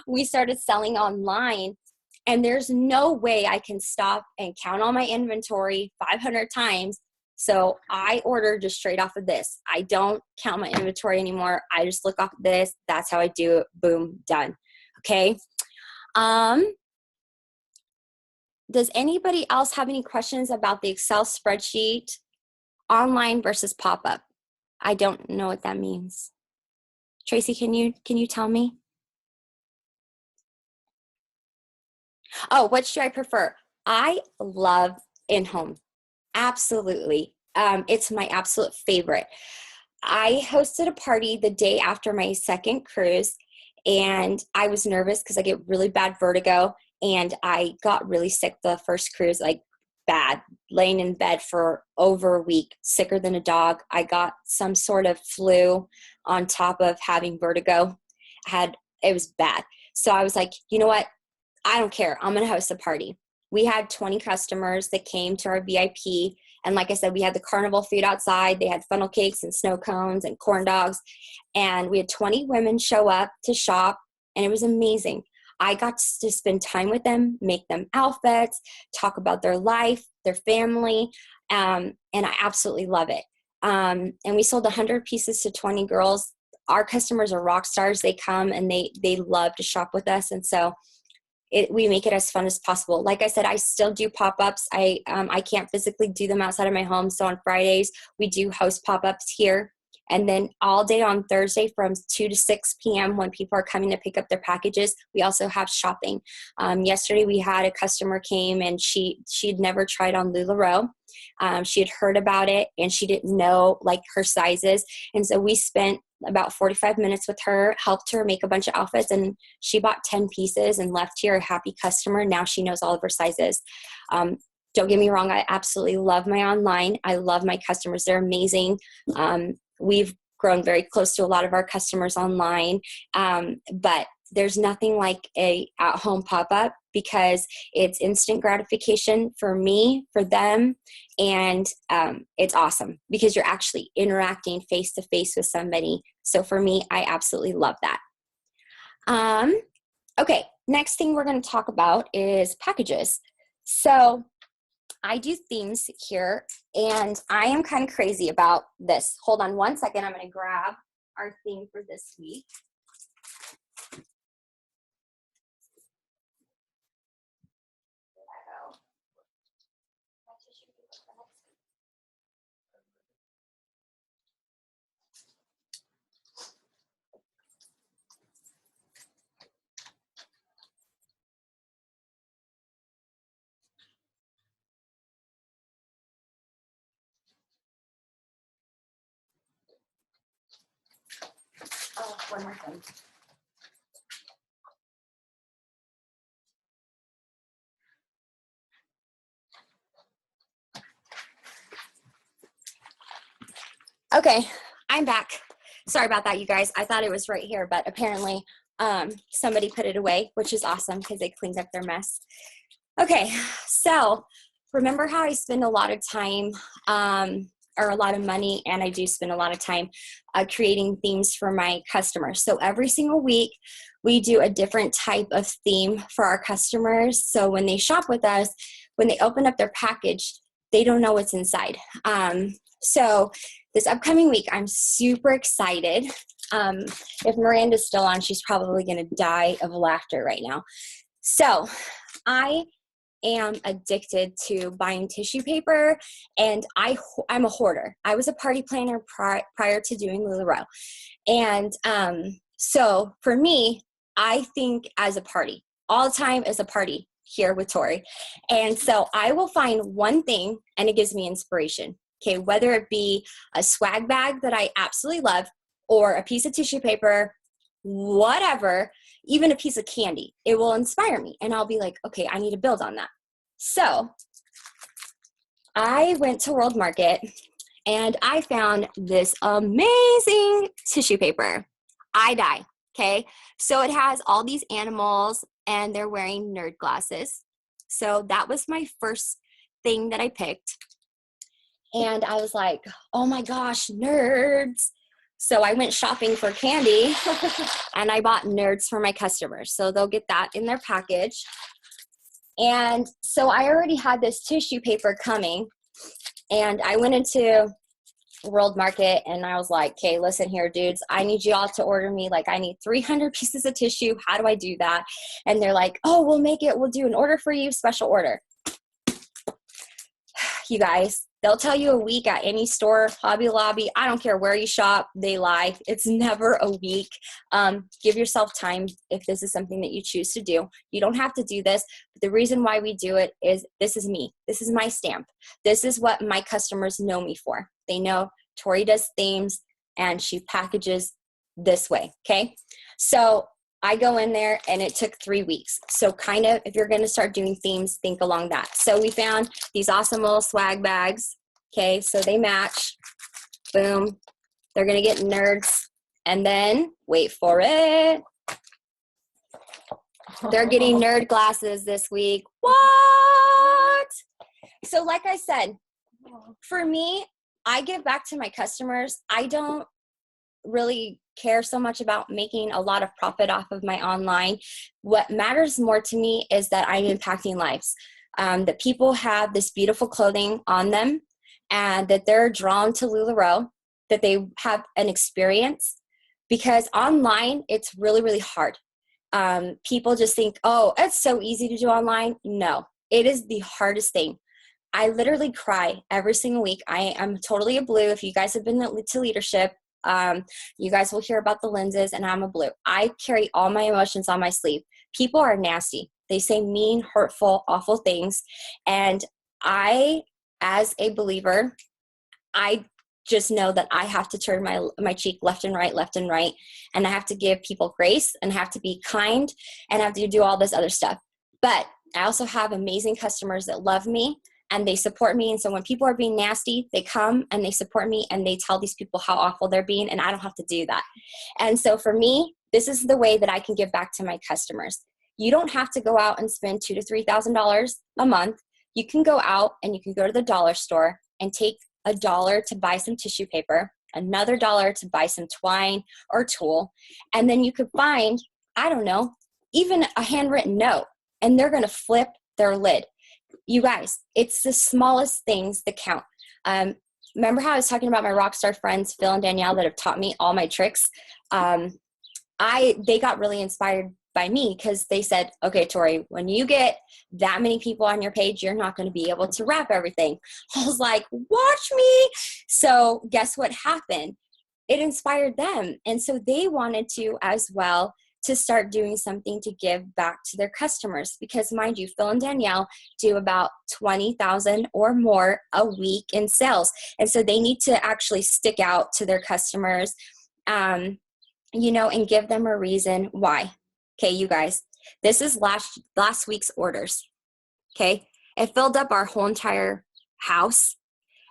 we started selling online, and there's no way I can stop and count all my inventory 500 times. So I order just straight off of this. I don't count my inventory anymore. I just look off of this. That's how I do it. Boom, done. Okay. Does anybody else have any questions about the Excel spreadsheet, online versus pop-up? I don't know what that means. Tracy, can you tell me? Oh, which do I prefer? I love in-home. Absolutely. It's my absolute favorite. I hosted a party the day after my second cruise, and I was nervous because I get really bad vertigo, and I got really sick the first cruise, like bad, laying in bed for over a week, sicker than a dog. I got some sort of flu on top of having vertigo. It was bad. So I was like, you know what? I don't care. I'm going to host a party. We had 20 customers that came to our VIP. And like I said, we had the carnival food outside. They had funnel cakes and snow cones and corn dogs. And we had 20 women show up to shop, and it was amazing. I got to spend time with them, make them outfits, talk about their life, their family, and I absolutely love it. And we sold 100 pieces to 20 girls. Our customers are rock stars. They come and they love to shop with us. And so we make it as fun as possible. Like I said, I still do pop-ups. I can't physically do them outside of my home. So on Fridays, we do host pop-ups here. And then all day on Thursday from 2 to 6 p.m. when people are coming to pick up their packages, we also have shopping. Yesterday we had a customer came, and she'd never tried on LuLaRoe. She had heard about it, and she didn't know like her sizes. And so we spent about 45 minutes with her, helped her make a bunch of outfits, and she bought 10 pieces and left here a happy customer. Now she knows all of her sizes. Don't get me wrong, I absolutely love my online. I love my customers. They're amazing. We've grown very close to a lot of our customers online, but there's nothing like a at-home pop-up because it's instant gratification for me, for them, and it's awesome because you're actually interacting face-to-face with somebody. So for me, I absolutely love that. Okay, next thing we're going to talk about is packages. So I do themes here, and I am kind of crazy about this. Hold on one second. I'm going to grab our theme for this week. Oh, one more thing. Okay, I'm back. Sorry about that, you guys. I thought it was right here, but apparently somebody put it away, which is awesome because they cleaned up their mess. Okay, so remember how I spend a lot of time or a lot of money, and I do spend a lot of time creating themes for my customers. So every single week, we do a different type of theme for our customers. So when they shop with us, when they open up their package, they don't know what's inside. So this upcoming week, I'm super excited. If Miranda's still on, she's probably going to die of laughter right now. So I am addicted to buying tissue paper, and I'm a hoarder. I was a party planner prior to doing LuLaRoe. And so for me, I think as a party, all the time as a party here with Tori. And so I will find one thing and it gives me inspiration. Okay, whether it be a swag bag that I absolutely love, or a piece of tissue paper, whatever, even a piece of candy, it will inspire me. And I'll be like, okay, I need to build on that. So I went to World Market and I found this amazing tissue paper. I die, okay? So it has all these animals and they're wearing nerd glasses. So that was my first thing that I picked. And I was like, oh my gosh, nerds. So I went shopping for candy and I bought nerds for my customers. So they'll get that in their package. And so I already had this tissue paper coming, and I went into World Market and I was like, okay, listen here, dudes, I need you all to order me, like, I need 300 pieces of tissue. How do I do that? And they're like, oh, we'll do an order for you, special order. You guys, they'll tell you a week at any store, Hobby Lobby, I don't care where you shop, they lie. It's never a week. Give yourself time if this is something that you choose to do. You don't have to do this, but the reason why we do it is this is me. This is my stamp. This is what my customers know me for. They know Tori does themes and she packages this way, okay? So I go in there and it took 3 weeks. So kind of, if you're going to start doing themes, think along that. So we found these awesome little swag bags. Okay, so they match. Boom. They're going to get nerds. And then, wait for it, they're getting nerd glasses this week. What? So like I said, for me, I give back to my customers. I don't really care so much about making a lot of profit off of my online. What matters more to me is that I'm impacting lives, that people have this beautiful clothing on them and that they're drawn to LuLaRoe, that they have an experience, because online it's really, really hard. People just think, oh, it's so easy to do online. No, it is the hardest thing. I literally cry every single week. I am totally a blue. If you guys have been to leadership, you guys will hear about the lenses, and I'm a blue. I carry all my emotions on my sleeve. People are nasty. They say mean, hurtful, awful things. And I, as a believer, I just know that I have to turn my cheek left and right, and I have to give people grace, and have to be kind, and have to do all this other stuff. But I also have amazing customers that love me, and they support me. And so when people are being nasty, they come and they support me and they tell these people how awful they're being, and I don't have to do that. And so for me, this is the way that I can give back to my customers. You don't have to go out and spend $2,000 to $3,000 a month. You can go out and you can go to the dollar store and take $1 to buy some tissue paper, another $1 to buy some twine or tulle, and then you could find, I don't know, even a handwritten note, and they're going to flip their lid. You guys, it's the smallest things that count. Remember how I was talking about my rock star friends, Phil and Danielle, that have taught me all my tricks? They got really inspired by me because they said, okay, Tori, when you get that many people on your page, you're not going to be able to wrap everything. I was like, watch me. So guess what happened? It inspired them. And so they wanted to as well, to start doing something to give back to their customers, because mind you, Phil and Danielle do about 20,000 or more a week in sales. And so they need to actually stick out to their customers, and give them a reason why. Okay, you guys, this is last week's orders. Okay, it filled up our whole entire house.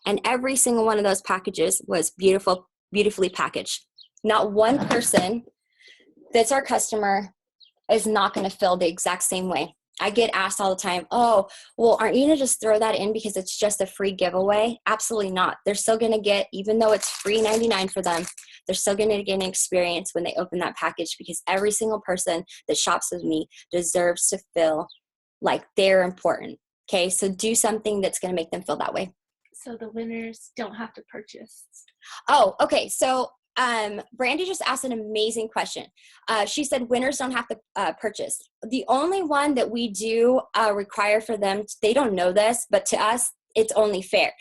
And every single one of those packages was beautifully packaged. Not one person that's our customer is not going to feel the exact same way. I get asked all the time, oh, well, aren't you going to just throw that in because it's just a free giveaway? Absolutely not. They're still going to get, even though it's free 99 for them, they're still going to get an experience when they open that package, because every single person that shops with me deserves to feel like they're important. Okay, so do something that's going to make them feel that way. So the winners don't have to purchase. Oh, okay. So Brandy just asked an amazing question. She said winners don't have to purchase. The only one that we do require for them, they don't know this, but to us, it's only fair,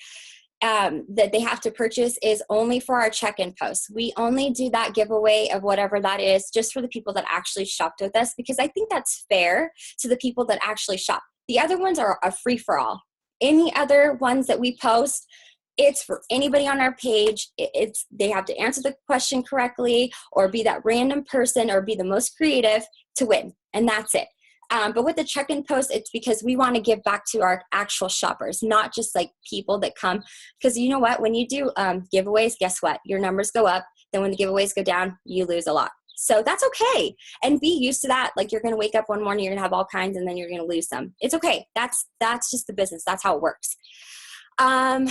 that they have to purchase is only for our check-in posts. We only do that giveaway of whatever that is just for the people that actually shopped with us, because I think that's fair to the people that actually shop. The other ones are a free-for-all. Any other ones that we post, it's for anybody on our page. They have to answer the question correctly, or be that random person, or be the most creative to win, and that's it. But with the check-in post, it's because we want to give back to our actual shoppers, not just like people that come. Because you know what? When you do giveaways, guess what? Your numbers go up. Then when the giveaways go down, you lose a lot. So that's okay. And be used to that. Like, you're going to wake up one morning, you're going to have all kinds, and then you're going to lose some. It's okay. That's just the business. That's how it works. I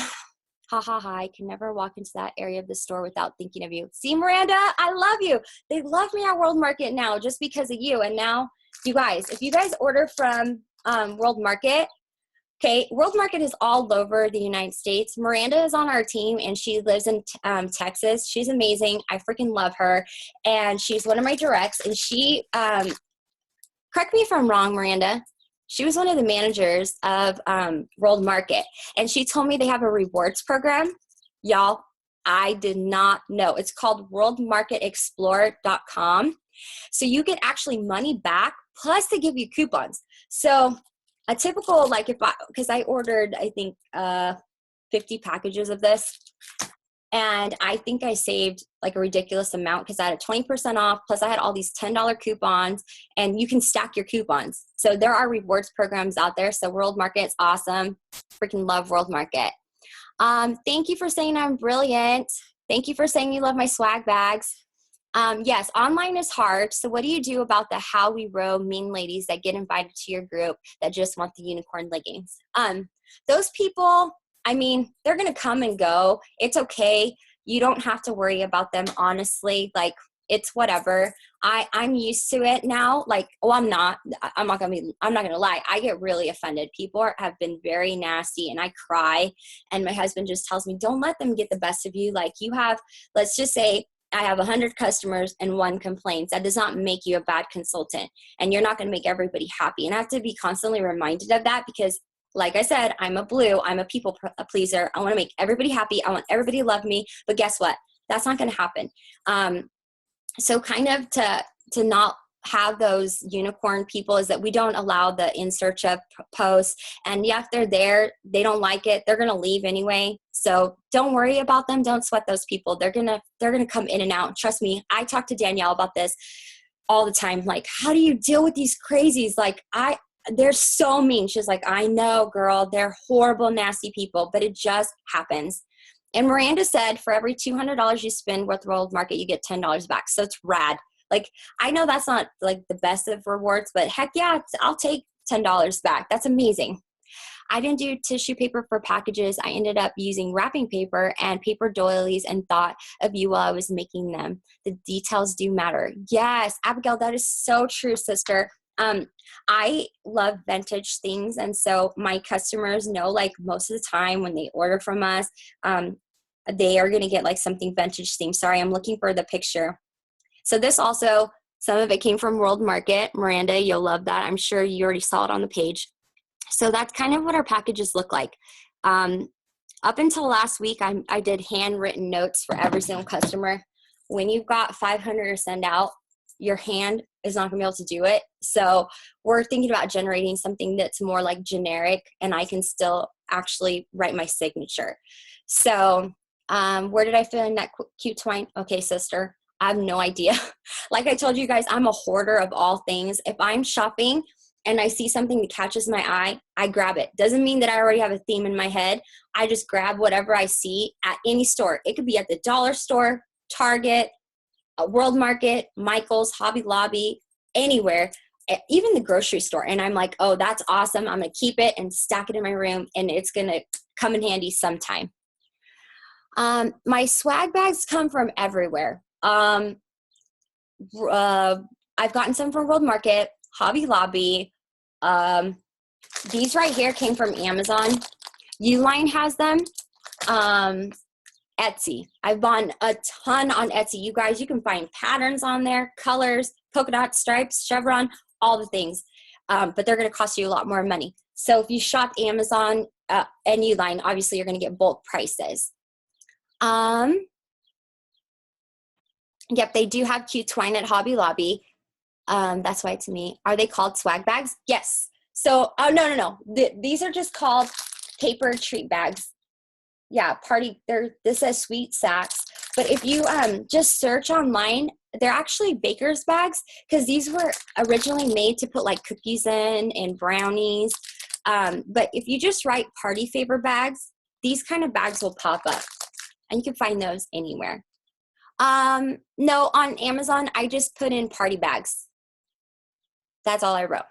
can never walk into that area of the store without thinking of you. See, Miranda, I love you. They love me at World Market now just because of you. And now, you guys, if you guys order from World Market, okay, World Market is all over the United States. Miranda is on our team, and she lives in Texas. She's amazing. I freaking love her. And she's one of my directs. And she, correct me if I'm wrong, Miranda, she was one of the managers of World Market, and she told me they have a rewards program. Y'all, I did not know. It's called worldmarketexplorer.com. So you get actually money back, plus they give you coupons. So a typical, like, because I ordered, I think, 50 packages of this, and I think I saved like a ridiculous amount because I had a 20% off, plus I had all these $10 coupons, and you can stack your coupons. So there are rewards programs out there. So World Market's awesome. Freaking love World Market. Thank you for saying I'm brilliant. Thank you for saying you love my swag bags. Yes, online is hard. So what do you do about the how we row mean ladies that get invited to your group that just want the unicorn leggings? Those people, I mean, they're going to come and go. It's okay. You don't have to worry about them, honestly. Like, it's whatever. I'm used to it now. Like, oh, I'm not going to lie. I get really offended. People have been very nasty, and I cry. And my husband just tells me, don't let them get the best of you. Like, you have, let's just say I have 100 customers and one complains. That does not make you a bad consultant, and you're not going to make everybody happy. And I have to be constantly reminded of that, because like I said, I'm a people pleaser. I want to make everybody happy. I want everybody to love me. But guess what? That's not going to happen. So kind of to not have those unicorn people is that we don't allow the in search of posts. And yeah, if they're there, they don't like it, they're going to leave anyway. So don't worry about them. Don't sweat those people. They're going to come in and out. Trust me. I talk to Danielle about this all the time. Like, how do you deal with these crazies? Like, they're so mean. She's like, I know, girl, they're horrible, nasty people, but it just happens. And Miranda said, for every $200 you spend with World Market, you get $10 back. So it's rad. Like, I know that's not like the best of rewards, but heck yeah, I'll take $10 back. That's amazing. I didn't do tissue paper for packages. I ended up using wrapping paper and paper doilies and thought of you while I was making them. The details do matter. Yes, Abigail, that is so true, sister. I love vintage things. And so my customers know, like, most of the time when they order from us, they are going to get like something vintage themed. Sorry, I'm looking for the picture. So this also, some of it came from World Market. Miranda, you'll love that. I'm sure you already saw it on the page. So that's kind of what our packages look like. Up until last week, I did handwritten notes for every single customer. When you've got 500 to send out, your hand is not going to be able to do it. So we're thinking about generating something that's more like generic, and I can still actually write my signature. So where did I find that cute twine? Okay, sister, I have no idea. Like I told you guys, I'm a hoarder of all things. If I'm shopping, and I see something that catches my eye, I grab it. Doesn't mean that I already have a theme in my head. I just grab whatever I see at any store. It could be at the dollar store, Target, World Market, Michael's, Hobby Lobby, anywhere, even the grocery store. And I'm like, oh, that's awesome. I'm going to keep it and stack it in my room, and it's going to come in handy sometime. My swag bags come from everywhere. I've gotten some from World Market, Hobby Lobby. These right here came from Amazon. Uline has them. Etsy. I've bought a ton on Etsy. You guys, you can find patterns on there, colors, polka dot, stripes, chevron, all the things. But they're going to cost you a lot more money. So if you shop Amazon and Uline, obviously you're going to get bulk prices. Yep, they do have cute twine at Hobby Lobby. That's why to me, are they called swag bags? Yes. So, oh, no. These are just called paper treat bags. Yeah, this says sweet sacks. But if you just search online, they're actually baker's bags, because these were originally made to put like cookies in and brownies. But if you just write party favor bags, these kind of bags will pop up, and you can find those anywhere. No, on Amazon, I just put in party bags. That's all I wrote.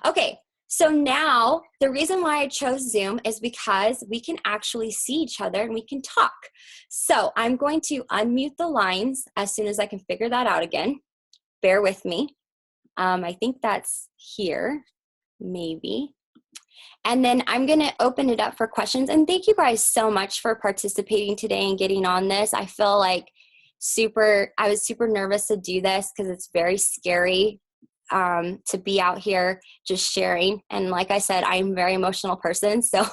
Okay, so now the reason why I chose Zoom is because we can actually see each other and we can talk. So I'm going to unmute the lines as soon as I can figure that out again. Bear with me. I think that's here, maybe. And then I'm going to open it up for questions. And thank you guys so much for participating today and getting on this. I feel like I was super nervous to do this because it's very scary to be out here just sharing. And like I said, I'm a very emotional person. So,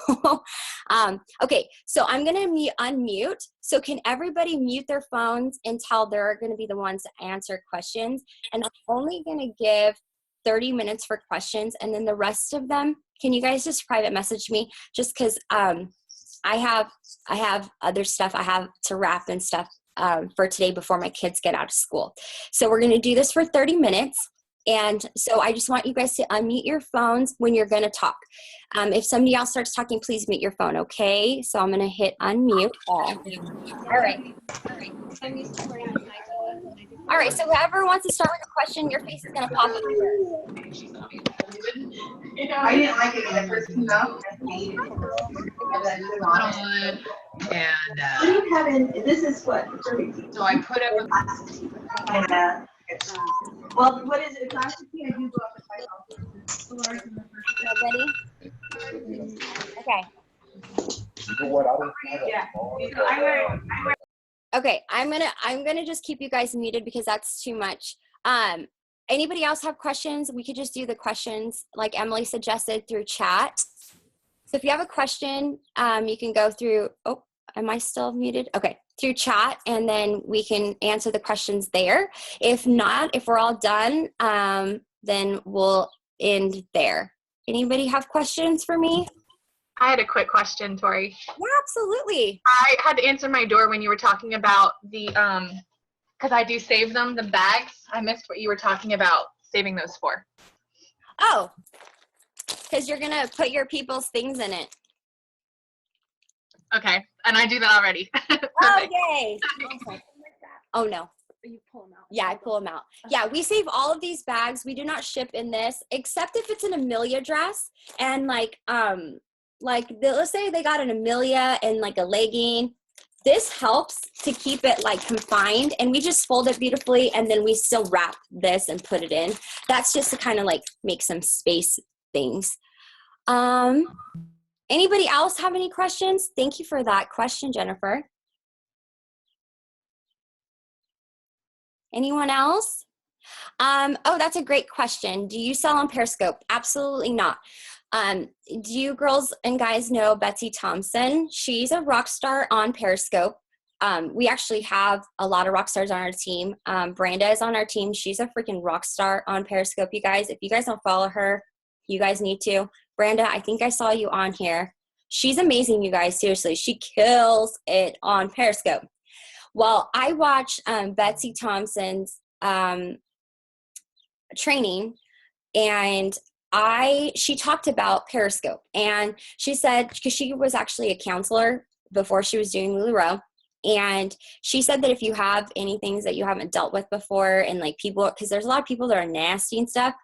okay, so I'm going to unmute. So can everybody mute their phones until they're going to be the ones to answer questions? And I'm only going to give 30 minutes for questions. And then the rest of them, can you guys just private message me? Just because I have other stuff I have to wrap and stuff for today before my kids get out of school. So we're going to do this for 30 minutes. And so I just want you guys to unmute your phones when you're going to talk. If somebody else starts talking, please mute your phone, okay? So I'm going to hit unmute all. All right. All right, so whoever wants to start with a question, your face is going to pop up. I didn't like it when it first came out. What do you have in, this is what? So I put up And, well, what is it? Plastic tea? I do go up to 5 Ready? Okay. Yeah. Okay, I'm gonna just keep you guys muted because that's too much. Anybody else have questions? We could just do the questions like Emily suggested through chat. So if you have a question, you can go through, oh, am I still muted? Okay, through chat, and then we can answer the questions there. If not, if we're all done, then we'll end there. Anybody have questions for me? I had a quick question, Tori. Yeah, absolutely. I had to answer my door when you were talking about the, because I do save them, the bags. I missed what you were talking about saving those for. Oh, because you're going to put your people's things in it. Okay, and I do that already. Oh, yay. Oh, no. You pull them out. Yeah, I pull them out. Yeah, we save all of these bags. We do not ship in this, except if it's an Amelia dress. And let's say they got an Amelia and like a legging. This helps to keep it like confined, and we just fold it beautifully, and then we still wrap this and put it in. That's just to kind of like make some space things. Anybody else have any questions? Thank you for that question, Jennifer. Anyone else? Oh, that's a great question. Do you sell on Periscope? Absolutely not. Do you girls and guys know Betsy Thompson? She's a rock star on Periscope. We actually have a lot of rock stars on our team. Brenda is on our team. She's a freaking rock star on Periscope, you guys. If you guys don't follow her, you guys need to. Brenda, I think I saw you on here. She's amazing, you guys. Seriously, she kills it on Periscope. Well, I watched Betsy Thompson's training, and she talked about Periscope, and she said, because she was actually a counselor before she was doing LuLaRoe, and she said that if you have any things that you haven't dealt with before, and like people, because there's a lot of people that are nasty and stuff,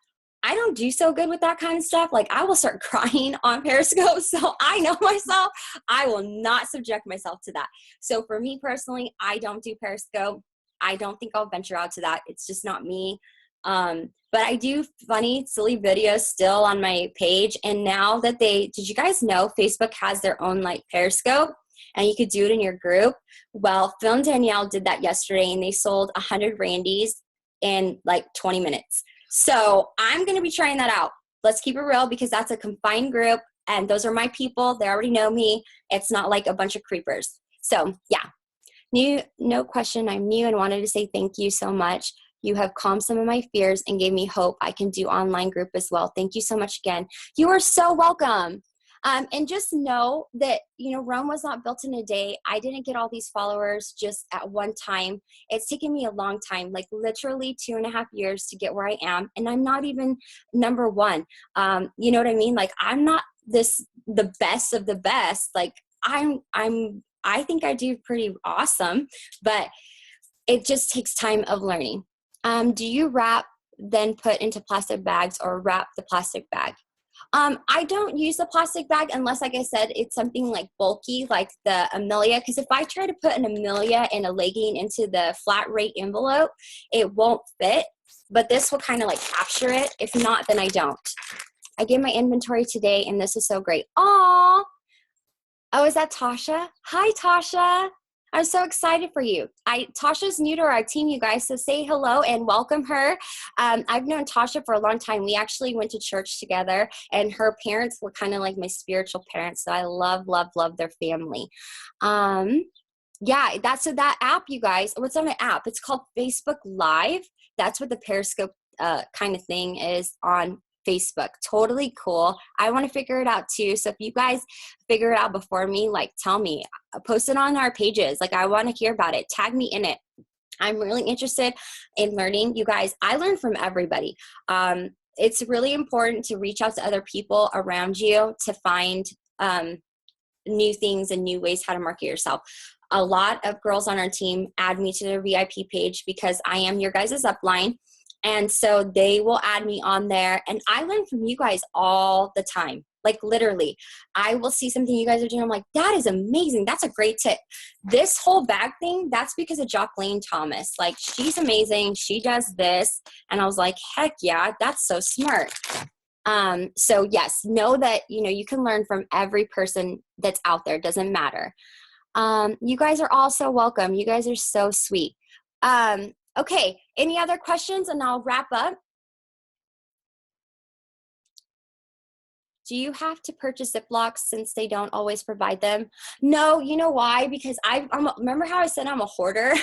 I don't do so good with that kind of stuff. Like I will start crying on Periscope. So I know myself, I will not subject myself to that. So for me personally, I don't do Periscope. I don't think I'll venture out to that. It's just not me. But I do funny, silly videos still on my page. And now that did you guys know Facebook has their own like Periscope, and you could do it in your group? Well, Phil and Danielle did that yesterday, and they sold 100 Randys in like 20 minutes. So I'm going to be trying that out. Let's keep it real, because that's a confined group, and those are my people. They already know me. It's not like a bunch of creepers. So yeah, no question. I'm new and wanted to say thank you so much. You have calmed some of my fears and gave me hope I can do online group as well. Thank you so much again. You are so welcome. And just know that, Rome was not built in a day. I didn't get all these followers just at one time. It's taken me a long time, like literally 2.5 years to get where I am. And I'm not even number one. You know what I mean? Like I'm not the best of the best. Like I think I do pretty awesome, but it just takes time of learning. Do you wrap, then put into plastic bags, or wrap the plastic bag? I don't use the plastic bag unless, like I said, it's something like bulky, like the Amelia. Because if I try to put an Amelia and a legging into the flat rate envelope, it won't fit. But this will kind of like capture it. If not, then I don't. I gave my inventory today, and this is so great. Aww. Oh, is that Tasha? Hi, Tasha. I'm so excited for you. Tasha's new to our team, you guys, so say hello and welcome her. I've known Tasha for a long time. We actually went to church together, and her parents were kind of like my spiritual parents, so I love their family. Yeah, that app, you guys. What's on the app? It's called Facebook Live. That's what the Periscope kind of thing is on Facebook. Totally cool. I want to figure it out too. So if you guys figure it out before me, like tell me, post it on our pages. Like I want to hear about it. Tag me in it. I'm really interested in learning. You guys, I learn from everybody. It's really important to reach out to other people around you to find new things and new ways how to market yourself. A lot of girls on our team add me to their VIP page because I am your guys' upline. And so they will add me on there, and I learn from you guys all the time. Like literally, I will see something you guys are doing. I'm like, that is amazing. That's a great tip. This whole bag thing, that's because of Jacqueline Thomas. Like she's amazing. She does this. And I was like, heck yeah, that's so smart. So yes, know that, you can learn from every person that's out there. It doesn't matter. You guys are all so welcome. You guys are so sweet. Okay, any other questions, and I'll wrap up. Do you have to purchase Ziplocs since they don't always provide them? No, you know why? Because remember how I said I'm a hoarder?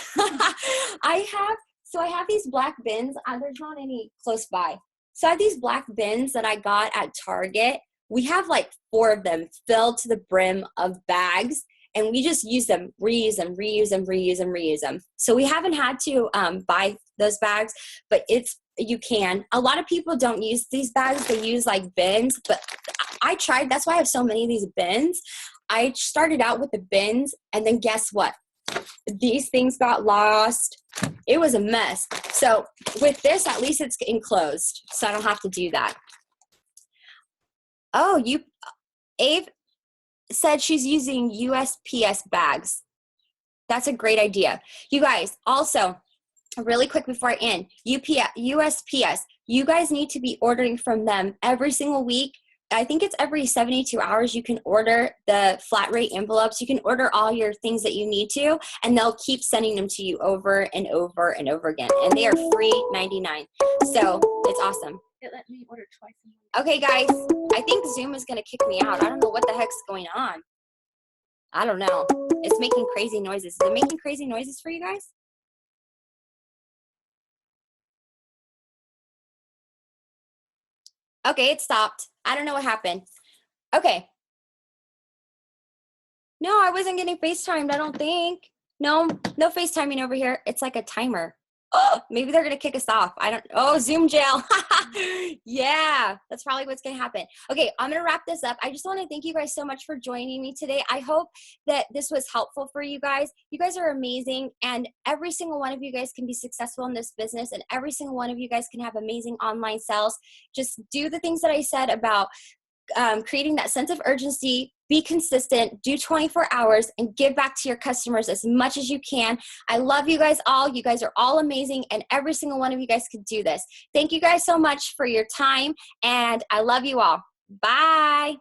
I have these black bins. There's not any close by. So I have these black bins that I got at Target. We have like 4 of them filled to the brim of bags. And we just use them, reuse them. So we haven't had to buy those bags, but you can. A lot of people don't use these bags. They use like bins, but I tried. That's why I have so many of these bins. I started out with the bins, and then guess what? These things got lost. It was a mess. So with this, at least it's enclosed, so I don't have to do that. Oh, Ave said she's using USPS bags. That's a great idea. You guys, also, really quick before I end, USPS, you guys need to be ordering from them every single week. I think it's every 72 hours you can order the flat rate envelopes. You can order all your things that you need to, and they'll keep sending them to you over and over and over again. And they are free $99. So it's awesome. It let me order twice a week. Okay, guys, I think Zoom is going to kick me out. I don't know what the heck's going on. I don't know. It's making crazy noises. Is it making crazy noises for you guys? Okay, it stopped. I don't know what happened. Okay. No, I wasn't getting FaceTimed, I don't think. No FaceTiming over here. It's like a timer. Maybe they're going to kick us off. I don't, oh, Zoom jail. Yeah, that's probably what's going to happen. Okay, I'm going to wrap this up. I just want to thank you guys so much for joining me today. I hope that this was helpful for you guys. You guys are amazing, and every single one of you guys can be successful in this business, and every single one of you guys can have amazing online sales. Just do the things that I said about creating that sense of urgency, be consistent, do 24 hours, and give back to your customers as much as you can. I love you guys all. You guys are all amazing, and every single one of you guys could do this. Thank you guys so much for your time, and I love you all. Bye.